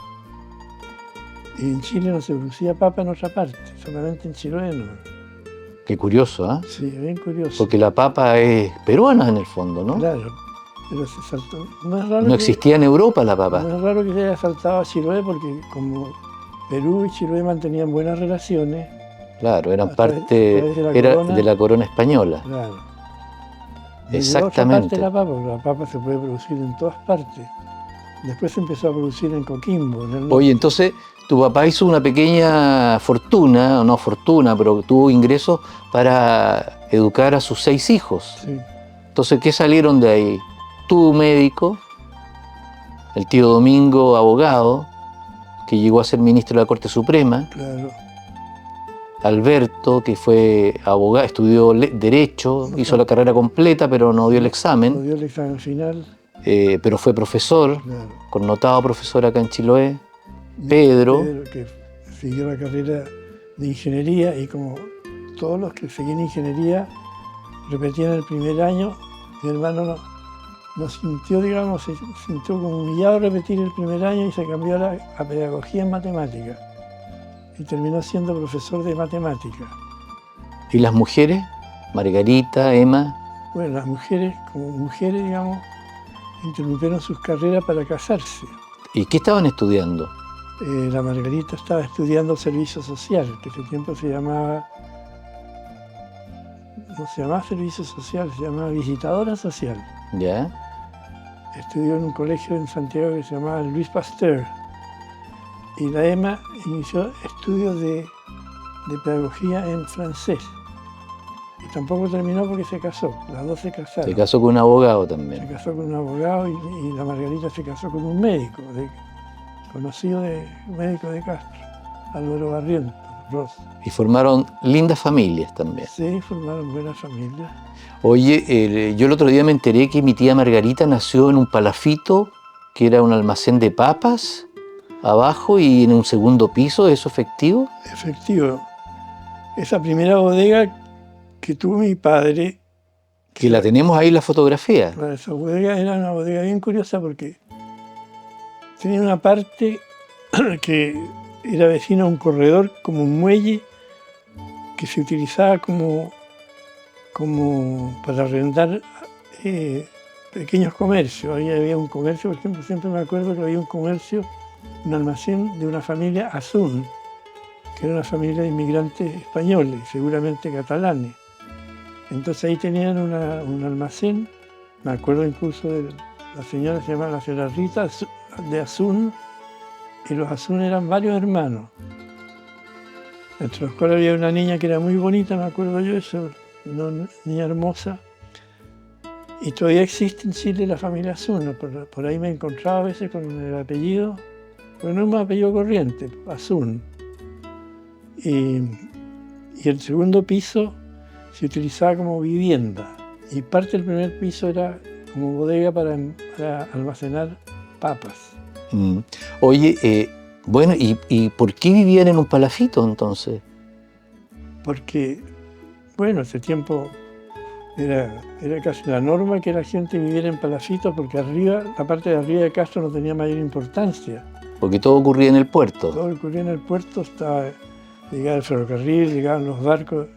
Y en Chile no se producía papa en otra parte, solamente en Chiloé no. Qué curioso, ¿ah? Sí, bien curioso. Porque la papa es peruana en el fondo, ¿no? Claro, pero se saltó. No existía en Europa la papa. No es raro que se haya saltado a Chiloé porque como Perú y Chiloé mantenían buenas relaciones. Claro, eran parte de la corona española. Claro. Exactamente. La papa se puede producir en todas partes. Después se empezó a producir en Coquimbo. Oye, entonces tu papá hizo una pequeña fortuna, no fortuna, pero tuvo ingresos para educar a sus 6 hijos. Sí. Entonces, ¿qué salieron de ahí? Tú, médico, el tío Domingo, abogado, que llegó a ser ministro de la Corte Suprema. Claro. Alberto, que fue abogado, estudió Derecho, hizo la carrera completa, pero no dio el examen. No dio el examen final. Pero fue profesor, Claro. connotado profesor acá en Chiloé. Pedro, que siguió la carrera de ingeniería, y como todos los que seguían ingeniería repetían el primer año, mi hermano no sintió, digamos, se sintió como humillado repetir el primer año y se cambió a pedagogía en matemáticas y terminó siendo profesor de matemáticas. ¿Y las mujeres? Margarita, Emma. Bueno, las mujeres, como mujeres, digamos, interrumpieron sus carreras para casarse. ¿Y qué estaban estudiando? La Margarita estaba estudiando servicio social, que ese tiempo se llamaba, no se llamaba servicio social, se llamaba visitadora social. ¿Ya? Estudió en un colegio en Santiago que se llamaba Luis Pasteur. Y la Emma inició estudios de pedagogía en francés. Y tampoco terminó porque se casó, las dos se casaron. Se casó con un abogado también. Se casó con un abogado y la Margarita se casó con un médico, conocido médico de Castro, Álvaro Barrientos Ross. Y formaron lindas familias también. Sí, formaron buenas familias. Oye, yo el otro día me enteré que mi tía Margarita nació en un palafito, que era un almacén de papas, abajo y en un segundo piso. ¿Eso efectivo? Efectivo. Esa primera bodega que tuvo mi padre... Que la tenemos ahí en la fotografía. Esa bodega era una bodega bien curiosa porque tenía una parte que era vecina a un corredor, como un muelle, que se utilizaba como para arrendar pequeños comercios. Ahí había un comercio, por ejemplo, siempre me acuerdo que había un comercio, un almacén de una familia Azun, que era una familia de inmigrantes españoles, seguramente catalanes. Entonces ahí tenían un almacén, me acuerdo incluso de la señora, se llamaba la señora Rita de Azún, y los Azún eran varios hermanos, entre los cuales había una niña que era muy bonita, me acuerdo yo, eso, una niña hermosa. Y todavía existe en Chile la familia Azún, por ahí me he encontrado a veces con el apellido, pero no es un apellido corriente, Azún. Y el segundo piso se utilizaba como vivienda, y parte del primer piso era como bodega para almacenar papas. Oye, bueno, ¿y por qué vivían en un palafito entonces? Porque, bueno, ese tiempo era casi la norma que la gente viviera en palafitos, porque arriba, la parte de arriba de Castro no tenía mayor importancia. Porque todo ocurría en el puerto. Todo ocurría en el puerto, llegaba el ferrocarril, llegaban los barcos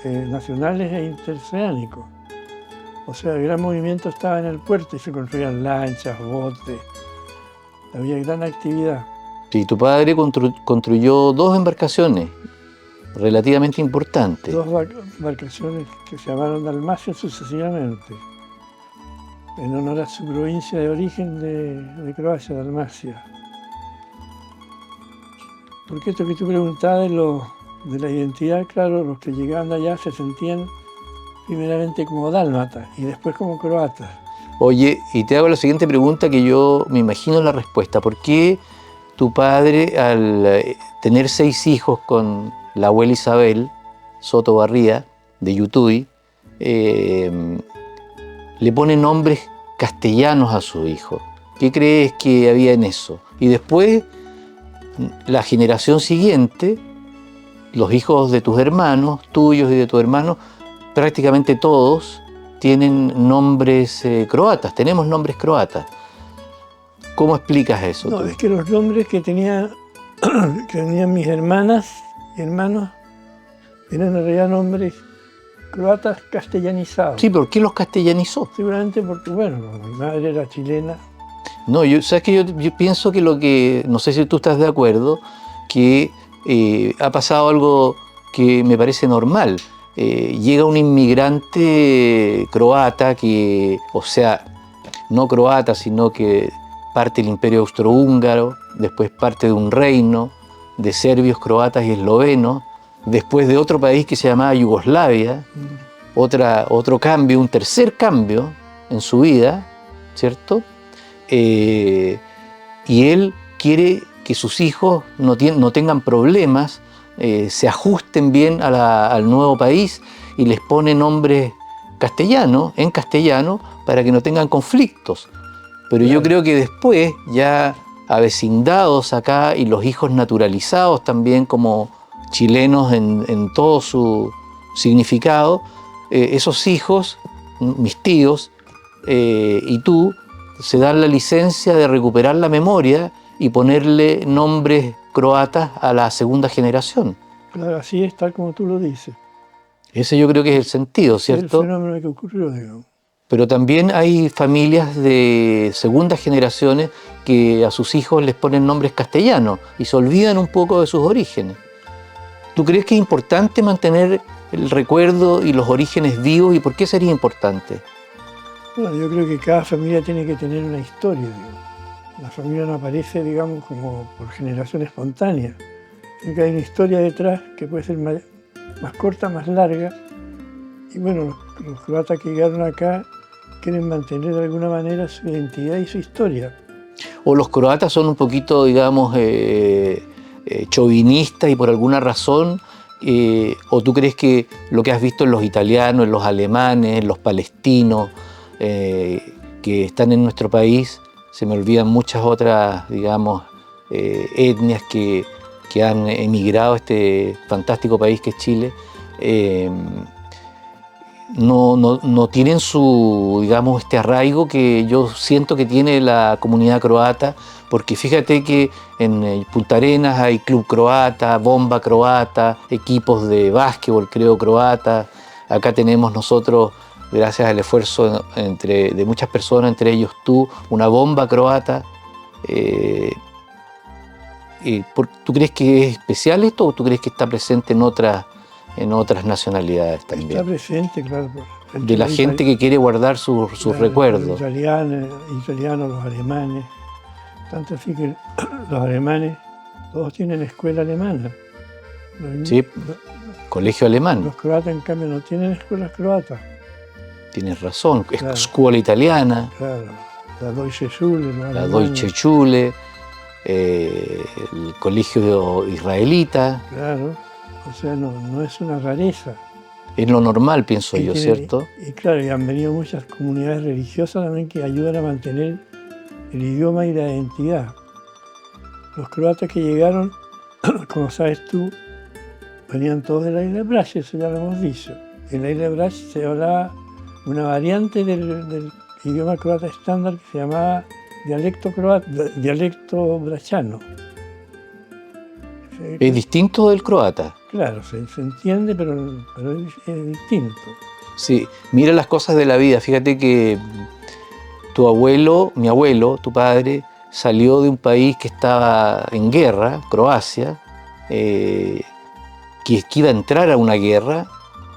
nacionales e interoceánicos. O sea, el gran movimiento estaba en el puerto y se construían lanchas, botes, había gran actividad. Sí, tu padre construyó 2 embarcaciones relativamente importantes. 2 embarcaciones que se llamaron Dalmacia sucesivamente, en honor a su provincia de origen de Croacia, Dalmacia. Porque esto que tú preguntabas de la identidad, claro, los que llegaban de allá se sentían primeramente como dálmatas y después como croatas. Oye, y te hago la siguiente pregunta que yo me imagino la respuesta. ¿Por qué tu padre, al tener 6 hijos con la abuela Isabel Soto Barría, de Yutui, le pone nombres castellanos a su hijo? ¿Qué crees que había en eso? Y después, la generación siguiente, los hijos de tus hermanos, tuyos y de tu hermano, prácticamente todos tienen nombres croatas, tenemos nombres croatas. ¿Cómo explicas eso? No, es que los nombres que tenían mis hermanas y hermanos eran en realidad nombres croatas castellanizados. Sí, ¿por qué los castellanizó? Seguramente porque, bueno, mi madre era chilena. No, sabes que yo pienso que no sé si tú estás de acuerdo, que ha pasado algo que me parece normal. Llega un inmigrante croata o sea, no croata, sino que parte del Imperio Austrohúngaro, después parte de un reino de serbios, croatas y eslovenos, después de otro país que se llamaba Yugoslavia, otro cambio, un tercer cambio en su vida, ¿cierto? Y él quiere que sus hijos no tengan problemas, se ajusten bien al nuevo país y les pone nombres en castellano, para que no tengan conflictos. Pero claro, yo creo que después, ya avecindados acá y los hijos naturalizados también como chilenos en todo su significado, esos hijos, mis tíos y tú, se dan la licencia de recuperar la memoria y ponerle nombres croatas a la segunda generación. Claro, así es, tal como tú lo dices. Ese yo creo que es el sentido, ¿cierto? Es el fenómeno que ocurrió, digamos. Pero también hay familias de segundas generaciones que a sus hijos les ponen nombres castellanos y se olvidan un poco de sus orígenes. ¿Tú crees que es importante mantener el recuerdo y los orígenes vivos, y por qué sería importante? Bueno, yo creo que cada familia tiene que tener una historia, digamos. La familia no aparece, digamos, como por generación espontánea. Tiene que hay una historia detrás que puede ser más corta, más larga. Y bueno, los croatas que llegaron acá quieren mantener de alguna manera su identidad y su historia. O los croatas son un poquito, digamos, chauvinistas y por alguna razón, o tú crees que lo que has visto en los italianos, en los alemanes, en los palestinos, que están en nuestro país, se me olvidan muchas otras, digamos, etnias que han emigrado a este fantástico país que es Chile, no tienen digamos, este arraigo que yo siento que tiene la comunidad croata, porque fíjate que en Punta Arenas hay club croata, bomba croata, equipos de básquetbol, creo, croata. Acá tenemos nosotros, gracias al esfuerzo de muchas personas, entre ellos tú, una bomba croata. ¿tú crees que es especial esto o tú crees que está presente en otras nacionalidades también? Está presente, claro. De la gente que quiere guardar sus recuerdos. Los italianos, los alemanes. Tanto así que los alemanes, todos tienen escuela alemana. Sí, colegio alemán. Los croatas, en cambio, no tienen escuelas croatas. Tienes razón, Claro. escuela italiana. Claro, la Deutsche Schule. La Deutsche Schule, el colegio israelita. Claro, o sea, no es una rareza. Es lo normal, pienso yo, ¿cierto? Y claro, y han venido muchas comunidades religiosas también que ayudan a mantener el idioma y la identidad. Los croatas que llegaron, como sabes tú, venían todos de la isla de Brač, eso ya lo hemos dicho. En la isla de Brač se hablaba una variante del idioma croata estándar que se llamaba dialecto brachano. Es distinto del croata. Claro, se entiende, pero es distinto. Sí, mira las cosas de la vida. Fíjate que mi abuelo, tu padre, salió de un país que estaba en guerra, Croacia, que iba a entrar a una guerra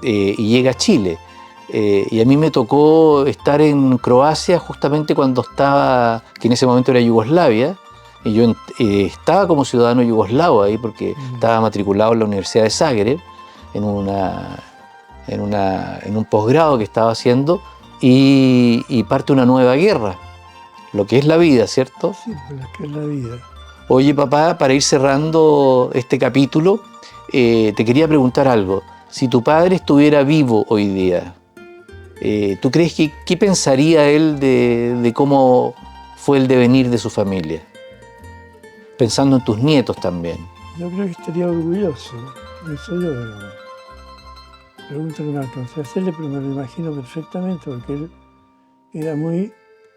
y llega a Chile. Y a mí me tocó estar en Croacia justamente cuando estaba, que en ese momento era Yugoslavia, y yo estaba como ciudadano yugoslavo ahí porque estaba matriculado en la Universidad de Zagreb en un posgrado que estaba haciendo y parte una nueva guerra, lo que es la vida, ¿cierto? Sí, pues lo que es la vida. Oye, papá, para ir cerrando este capítulo, te quería preguntar algo. Si tu padre estuviera vivo hoy día, ¿tú crees qué pensaría él de cómo fue el devenir de su familia? Pensando en tus nietos también. Yo creo que estaría orgulloso, eso yo. Pregunta que no alcancé a hacerle, pero me lo imagino perfectamente, porque él era muy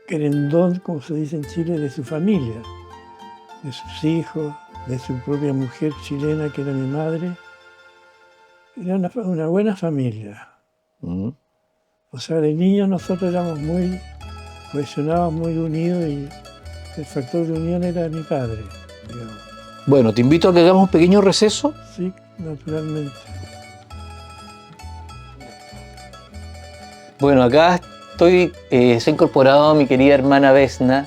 querendón, como se dice en Chile, de su familia, de sus hijos, de su propia mujer chilena, que era mi madre. Era una buena familia. ¿Mm? O sea, de niños nosotros éramos muy cohesionados, muy unidos, y el factor de unión era mi padre, digamos. Bueno, te invito a que hagamos un pequeño receso. Sí, naturalmente. Bueno, acá se ha incorporado mi querida hermana Vesna,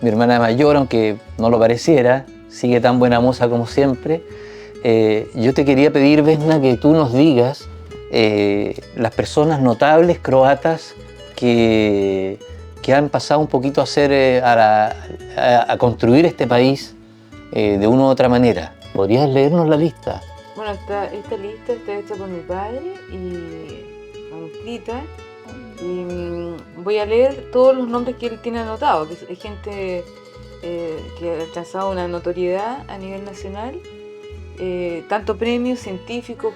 mi hermana mayor, aunque no lo pareciera, sigue tan buena moza como siempre. Yo te quería pedir, Vesna, que tú nos digas las personas notables croatas que han pasado un poquito a construir este país de una u otra manera. ¿Podrías leernos la lista? Bueno, esta lista está hecha por mi padre y manuscrita. Y voy a leer todos los nombres que él tiene anotados, que es gente que ha alcanzado una notoriedad a nivel nacional, tanto premios científicos,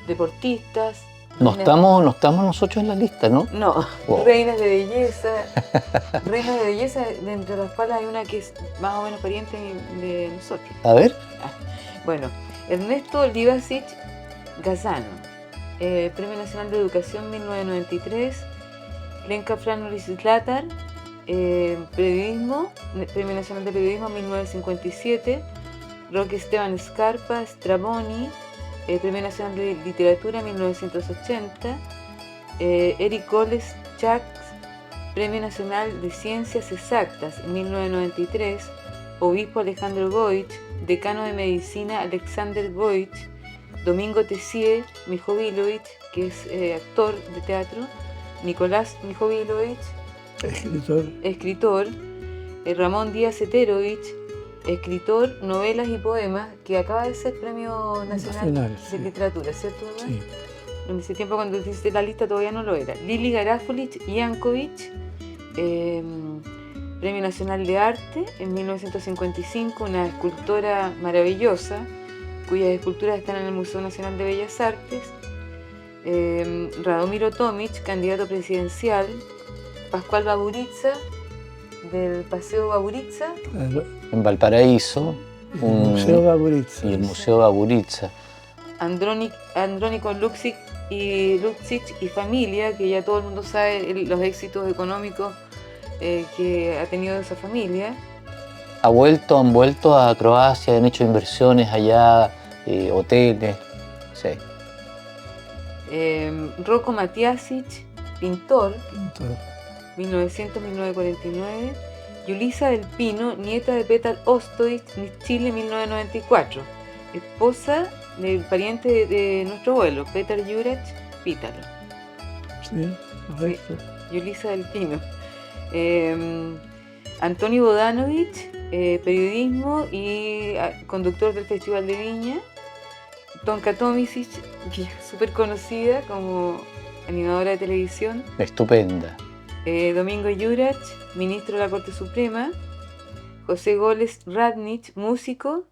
deportistas. No estamos nosotros en la lista, ¿no? No, Wow. reinas de belleza, de entre las cuales hay una que es más o menos pariente de nosotros. A ver. Bueno, Ernesto Livašić Gazano, Premio Nacional de Educación 1993, Lenka Franulis Zlatar, Periodismo, Premio Nacional de Periodismo 1957, Roque Esteban Scarpa Stramoni, Premio Nacional de Literatura 1980, Eric Goles Chaks, Premio Nacional de Ciencias Exactas 1993, Obispo Alejandro Goich, Decano de Medicina Alexander Goich, Domingo Tessier Mijovilovich, que es actor de teatro, Nicolás Mijovilovich, escritor, Ramón Díaz Eterovich, escritor, novelas y poemas, que acaba de ser Premio Nacional de Literatura, ¿cierto? Sí. En ese tiempo, cuando hiciste la lista, todavía no lo era. Lili Garafulich Jankovic, Premio Nacional de Arte en 1955, una escultora maravillosa, cuyas esculturas están en el Museo Nacional de Bellas Artes. Radomiro Tomic, candidato presidencial. Pascual Baburitza, del Paseo Baburitza. Claro. En Valparaíso. El Museo Baburitza. Y el Museo Baburitza. Andrónico Luksic y familia, que ya todo el mundo sabe los éxitos económicos que ha tenido esa familia. han vuelto a Croacia, han hecho inversiones allá, hoteles. Sí. Roko Matjasić, pintor, Entonces, 1900-1949. Yulisa del Pino, nieta de Petar Ostojić, Chile, 1994. Esposa del pariente de nuestro abuelo, Petar Juraj Pítalo. sí, correcto. Yulisa del Pino. Antonio Bodanovich, periodismo y conductor del Festival de Viña. Tonka Tomisic, que es súper conocida como animadora de televisión. Estupenda. Domingo Juraj, ministro de la Corte Suprema. José Goles Radnich, músico.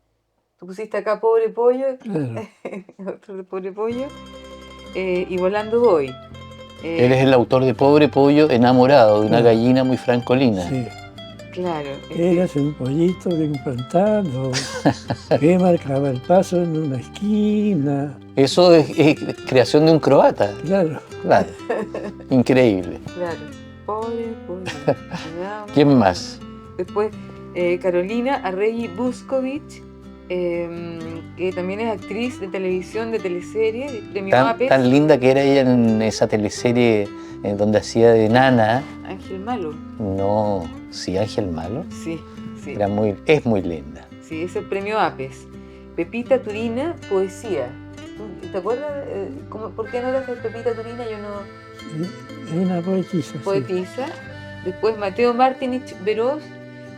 Tú pusiste acá Pobre Pollo, Claro. otro de Pobre Pollo. Y Volando Voy. Él es el autor de Pobre Pollo enamorado de una Sí. gallina muy francolina. Sí. Claro. Érase un pollito bien plantado, que marcaba el paso en una esquina. Eso es creación de un croata. Claro. Claro. Increíble. Claro. Pobre Pollo. ¿Quién más? Después Carolina Arregui Buskovich, que también es actriz de televisión, de teleserie, premio APES. Tan linda que era ella en esa teleserie donde hacía de nana. Ángel Malo. No, sí, Ángel Malo. Sí, sí. Es muy linda. Sí, es el premio APES. Pepita Turina, poesía. ¿Te acuerdas por qué no era Pepita Turina? Yo no. Es una poetisa. Sí. Poetisa. Después Mateo Martinich Veroz,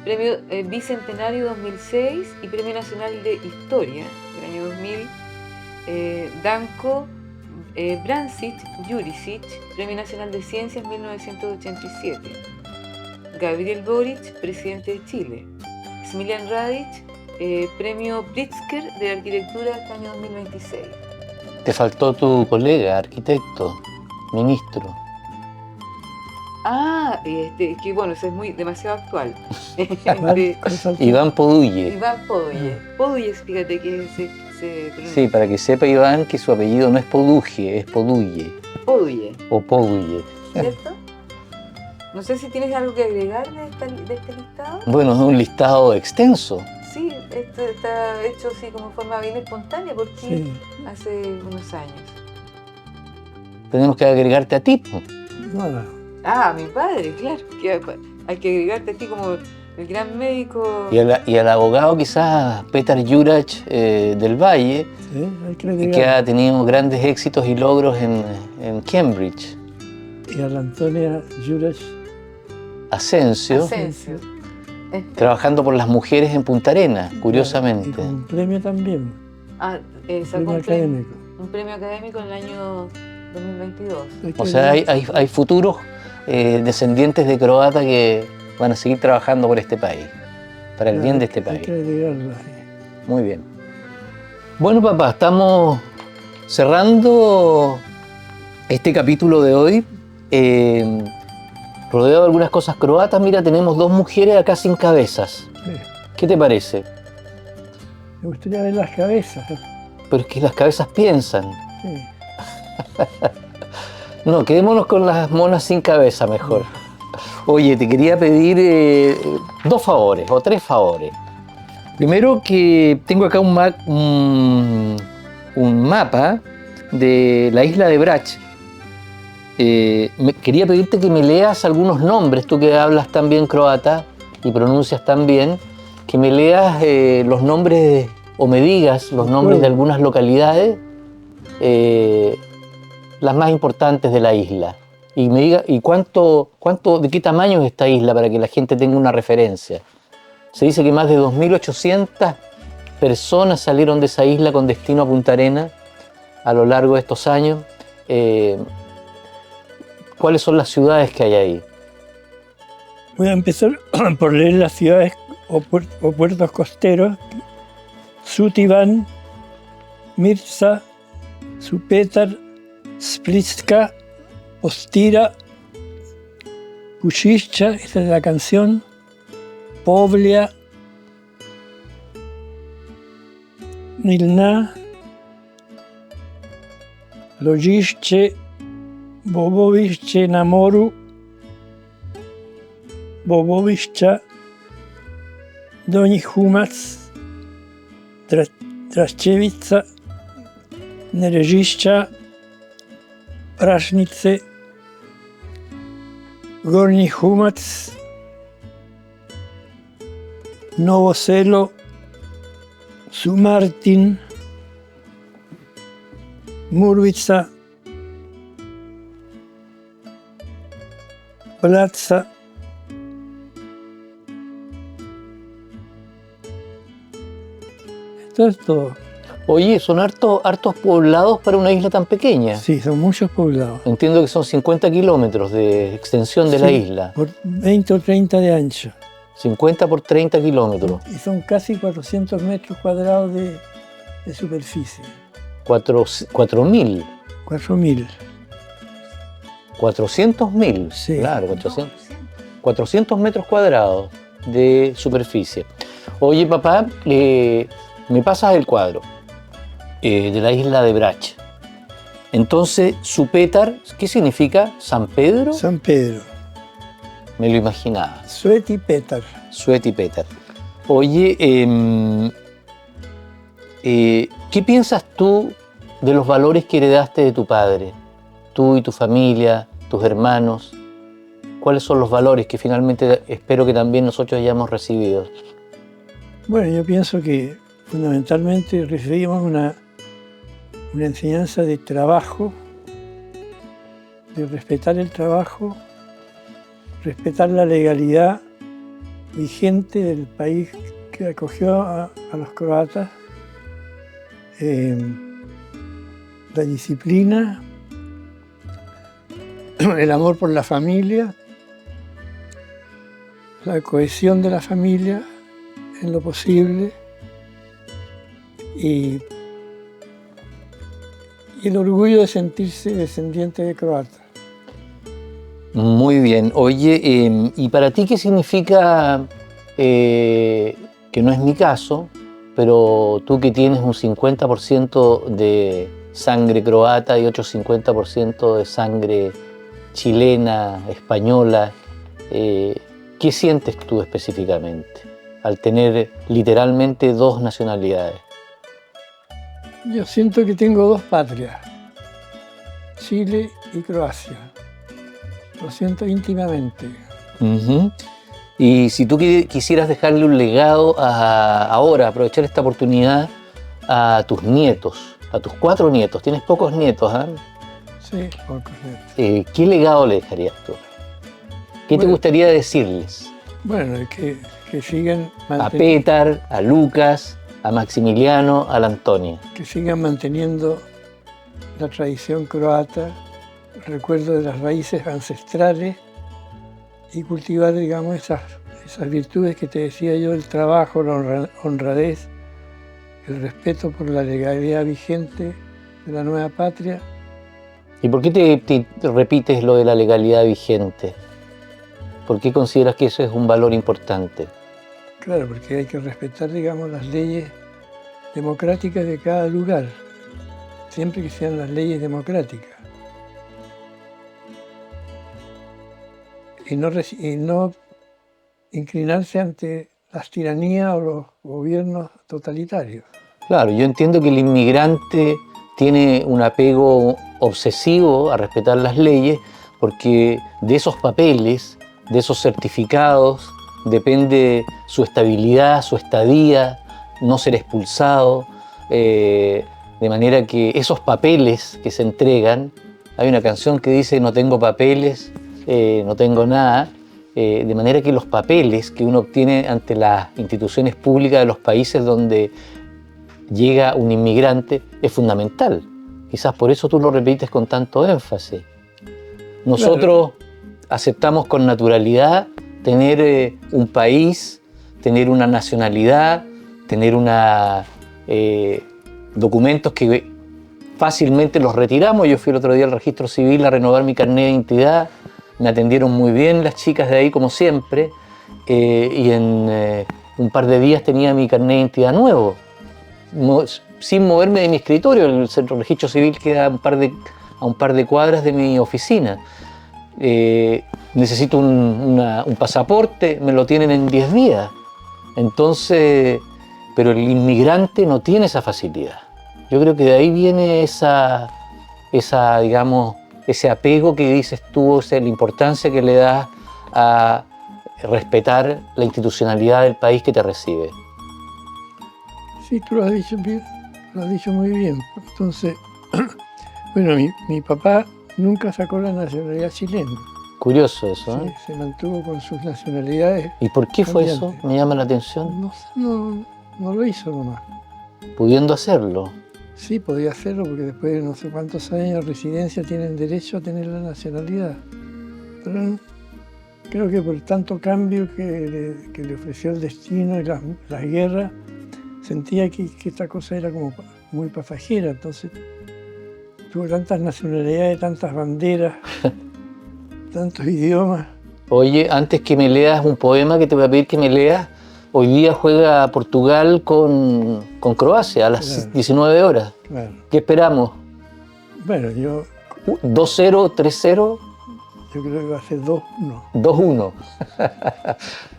premio Bicentenario 2006 y Premio Nacional de Historia del año 2000. Danko Brancic Jurisic, Premio Nacional de Ciencias 1987. Gabriel Boric, presidente de Chile. Smiljan Radic, Premio Pritzker de Arquitectura este año 2026. Te faltó tu colega, arquitecto, ministro. Que bueno, eso es demasiado actual. ¿Cuál faltó? Iván Poduye. Iván Poduye. Poduye, fíjate que se pronuncia. Sí, para que sepa Iván que su apellido no es Poduje, es Poduye. Poduye, O Poduye. ¿cierto? No sé si tienes algo que agregar de este listado. Bueno, es un listado extenso. Sí, esto está hecho así como forma bien espontánea porque Sí. hace unos años. Tenemos que agregarte a ti. Po. Nada. Mi padre, claro. Que hay que agregarte a ti como el gran médico. Y al abogado quizás Petar Juraj del Valle, Sí, hay que que agregar. ha tenido grandes éxitos y logros en Cambridge. Y a la Antonia Juraj. Asensio, Asensio. trabajando por las mujeres en Punta Arenas, Y curiosamente. con un premio también. Sacó Un premio académico. un premio académico en el año 2022. Hay que O sea, agregar. hay futuros descendientes de croata que van a seguir trabajando por este país, para el bien de este Hay país. que agregarla. Muy bien. Bueno, papá, estamos cerrando este capítulo de hoy. Rodeado de algunas cosas croatas, mira, tenemos dos mujeres acá sin cabezas. Sí. ¿Qué te parece? Me gustaría ver las cabezas. Pero es que las cabezas piensan. Sí. No, quedémonos con las monas sin cabeza mejor. Oye, te quería pedir dos favores o tres favores. Primero, que tengo acá un mapa de la isla de Brač. Quería pedirte que me leas algunos nombres, tú que hablas tan bien croata y pronuncias tan bien, que me leas los nombres o me digas los nombres de algunas localidades, las más importantes de la isla. Y me diga, ¿y de qué tamaño es esta isla para que la gente tenga una referencia? Se dice que más de 2.800 personas salieron de esa isla con destino a Punta Arenas a lo largo de estos años. ¿Cuáles son las ciudades que hay ahí? Voy a empezar por leer las ciudades o puertos costeros. Sutivan, Mirza, Supetar, Splitska, Ostira, Pushishcha, esta es la canción, Povlia, Milna, Lojišće, Bobovišće na moru, Bobovišća, Donji Humac, Draščevica, Nerežišća, Prašnice, Gornji Humac, Novo Selo, Sumartin, Murvica, Placa, esto es todo. Oye, son hartos poblados para una isla tan pequeña. Sí, son muchos poblados. Entiendo que son 50 kilómetros de extensión de la Sí, isla. por 20 o 30 de ancho. 50 por 30 kilómetros. Y son casi 400 metros cuadrados de superficie. 4.000. 4.000. 400.000. Sí. Claro, 400 metros cuadrados de superficie. Oye, papá, me pasas el cuadro de la isla de Brach. Entonces, Supétar, ¿qué significa? ¿San Pedro? San Pedro. Me lo imaginaba. Sueti Pétar. Sueti Pétar. Oye, ¿qué piensas tú de los valores que heredaste de tu padre? Tú y tu familia, tus hermanos. ¿Cuáles son los valores que finalmente espero que también nosotros hayamos recibido? Bueno, yo pienso que fundamentalmente recibimos una enseñanza de trabajo, de respetar el trabajo, respetar la legalidad vigente del país que acogió a los croatas, la disciplina, el amor por la familia, la cohesión de la familia en lo posible y el orgullo de sentirse descendiente de croatas. Muy bien. Oye, ¿y para ti qué significa, que no es mi caso, pero tú que tienes un 50% de sangre croata y otro 50% de sangre chilena, española, ¿qué sientes tú específicamente al tener literalmente dos nacionalidades? Yo siento que tengo dos patrias, Chile y Croacia. Lo siento íntimamente. Uh-huh. Y si tú quisieras dejarle un legado ahora, aprovechar esta oportunidad a tus nietos, a tus 4 nietos, tienes pocos nietos, ¿eh? Sí, pocos nietos. ¿Qué legado le dejarías tú? ¿Qué te gustaría decirles? Bueno, que sigan A Pétar, a Lucas, a Maximiliano, a la Antonia. Que sigan manteniendo la tradición croata, el recuerdo de las raíces ancestrales y cultivar, digamos, esas virtudes que te decía yo, el trabajo, la honradez, el respeto por la legalidad vigente de la nueva patria. ¿Y por qué te repites lo de la legalidad vigente? ¿Por qué consideras que eso es un valor importante? Claro, porque hay que respetar, digamos, las leyes democráticas de cada lugar, siempre que sean las leyes democráticas. Y no inclinarse ante las tiranías o los gobiernos totalitarios. Claro, yo entiendo que el inmigrante tiene un apego obsesivo a respetar las leyes porque de esos papeles, de esos certificados, depende su estabilidad, su estadía, no ser expulsado, de manera que esos papeles que se entregan, hay una canción que dice no tengo papeles, no tengo nada, de manera que los papeles que uno obtiene ante las instituciones públicas de los países donde llega un inmigrante es fundamental. Quizás por eso tú lo repites con tanto énfasis. Nosotros aceptamos con naturalidad tener un país, tener una nacionalidad, tener documentos que fácilmente los retiramos. Yo fui el otro día al registro civil a renovar mi carnet de identidad, me atendieron muy bien las chicas de ahí como siempre, y en un par de días tenía mi carnet de identidad nuevo, sin moverme de mi escritorio. El centro de registro civil queda a un par de cuadras de mi oficina. Necesito un pasaporte, me lo tienen en 10 días. Entonces, pero el inmigrante no tiene esa facilidad. Yo creo que de ahí viene digamos, ese apego que dices tú, la importancia que le das a respetar la institucionalidad del país que te recibe. Sí, tú lo has dicho bien, lo has dicho muy bien. Entonces, bueno, mi papá nunca sacó la nacionalidad chilena. Curioso eso, ¿eh? Sí, se mantuvo con sus nacionalidades. ¿Y por qué fue eso? cambiantes. Me llama la atención. No sé, no lo hizo nomás. Pudiendo hacerlo. Sí, podía hacerlo porque después de no sé cuántos años de residencia tienen derecho a tener la nacionalidad. Pero creo que por tanto cambio que le ofreció el destino y las guerras, sentía que esta cosa era como muy pasajera. Entonces tuvo tantas nacionalidades, tantas banderas, tantos idiomas. Oye, antes que me leas un poema que te voy a pedir que me leas, hoy día juega Portugal con Croacia a las Claro. 19 horas. Claro. ¿Qué esperamos? Bueno, yo 2-0, 3-0, creo que va a ser 2-1. 2-1.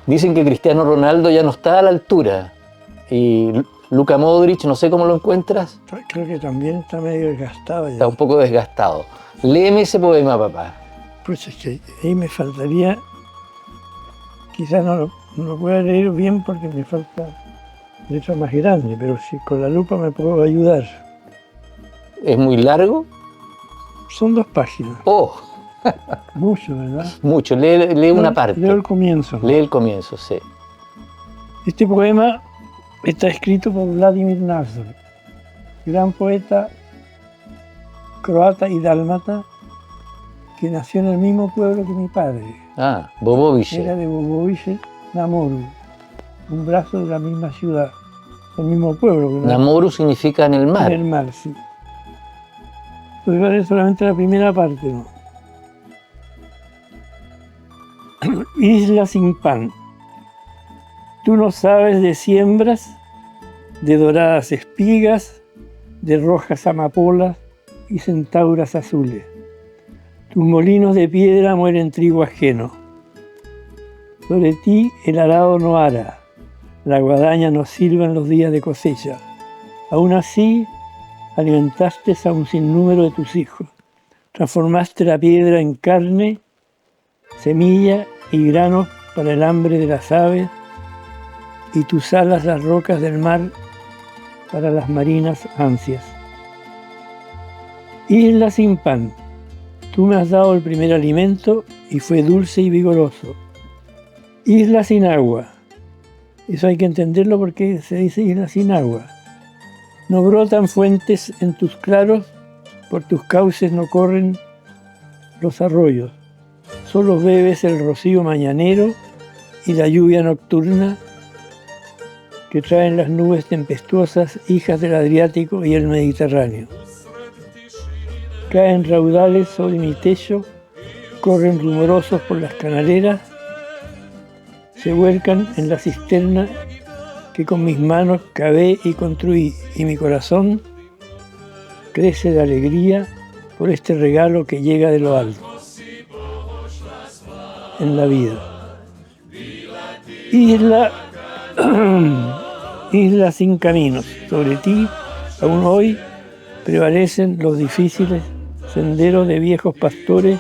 Dicen que Cristiano Ronaldo ya no está a la altura. Y Luka Modric, no sé cómo lo encuentras, Creo que también está medio desgastado ya. está un poco desgastado. Léeme ese poema, papá. Pues es que ahí me faltaría, quizás no lo pueda leer bien porque me falta letra más grande, pero si con la lupa me puedo ayudar. ¿Es muy largo? Son 2 páginas, Oh, mucho, ¿verdad? mucho. Lee una parte. Leo el comienzo. Lee el comienzo, sí. Este poema está escrito por Vladimir Nazor, gran poeta croata y dálmata que nació en el mismo pueblo que mi padre. Ah, Bobovice. Era de Bobovice, Namoru, un brazo de la misma ciudad, del mismo pueblo. ¿Verdad? Namoru significa en el mar. En el mar, sí. Voy a leer solamente la primera parte, ¿no? Isla sin pan. Tú no sabes de siembras, de doradas espigas, de rojas amapolas y centauras azules. Tus molinos de piedra mueren trigo ajeno. Sobre ti el arado no ara, la guadaña no silba en los días de cosecha. Aún así, alimentaste a un sinnúmero de tus hijos. Transformaste la piedra en carne, semilla y granos para el hambre de las aves, y tus alas las rocas del mar para las marinas ansias. Isla sin pan, tú me has dado el primer alimento y fue dulce y vigoroso. Isla sin agua, eso hay que entenderlo porque se dice isla sin agua. No brotan fuentes en tus claros, por tus cauces no corren los arroyos. Solo bebes el rocío mañanero y la lluvia nocturna que traen las nubes tempestuosas, hijas del Adriático y el Mediterráneo. Caen raudales sobre mi techo, corren rumorosos por las canaleras, se vuelcan en la cisterna que con mis manos cavé y construí, y mi corazón crece de alegría por este regalo que llega de lo alto en la vida. Isla sin caminos, sobre ti aún hoy prevalecen los difíciles senderos de viejos pastores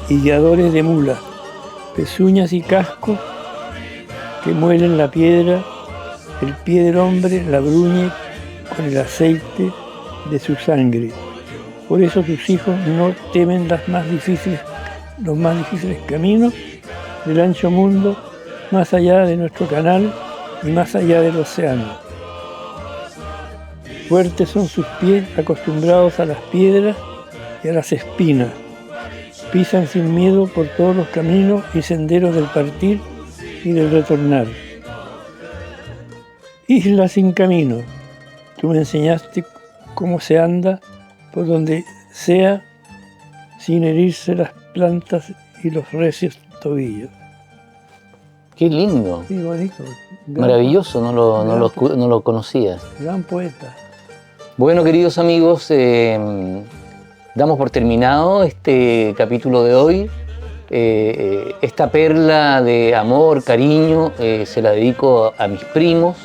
y guiadores de mulas, pezuñas y cascos que muelen la piedra, el pie del hombre la bruñe con el aceite de su sangre. Por eso tus hijos no temen los más difíciles caminos del ancho mundo, más allá de nuestro canal y más allá del océano. Fuertes son sus pies, acostumbrados a las piedras y a las espinas. Pisan sin miedo por todos los caminos y senderos del partir y del retornar. Isla sin camino, tú me enseñaste cómo se anda por donde sea sin herirse las plantas y los recios tobillos. Qué lindo. Sí, bonito. Maravilloso, no lo conocía. Gran poeta. Bueno, queridos amigos, damos por terminado este capítulo de hoy. Esta perla de amor, cariño, se la dedico a mis primos,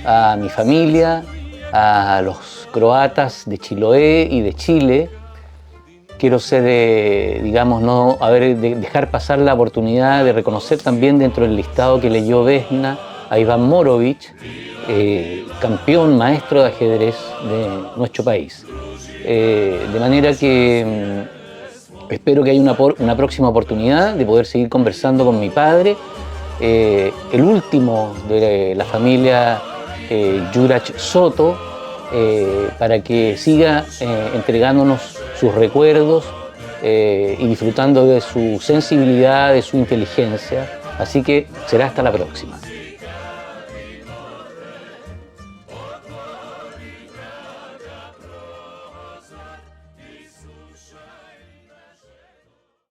a mi familia, a los croatas de Chiloé y de Chile. Quiero dejar pasar la oportunidad de reconocer también dentro del listado que leyó Vesna a Iván Morovich, campeón, maestro de ajedrez de nuestro país. De manera que espero que haya una próxima oportunidad de poder seguir conversando con mi padre, el último de la familia Juraj Soto, para que siga entregándonos sus recuerdos y disfrutando de su sensibilidad, de su inteligencia. Así que será hasta la próxima.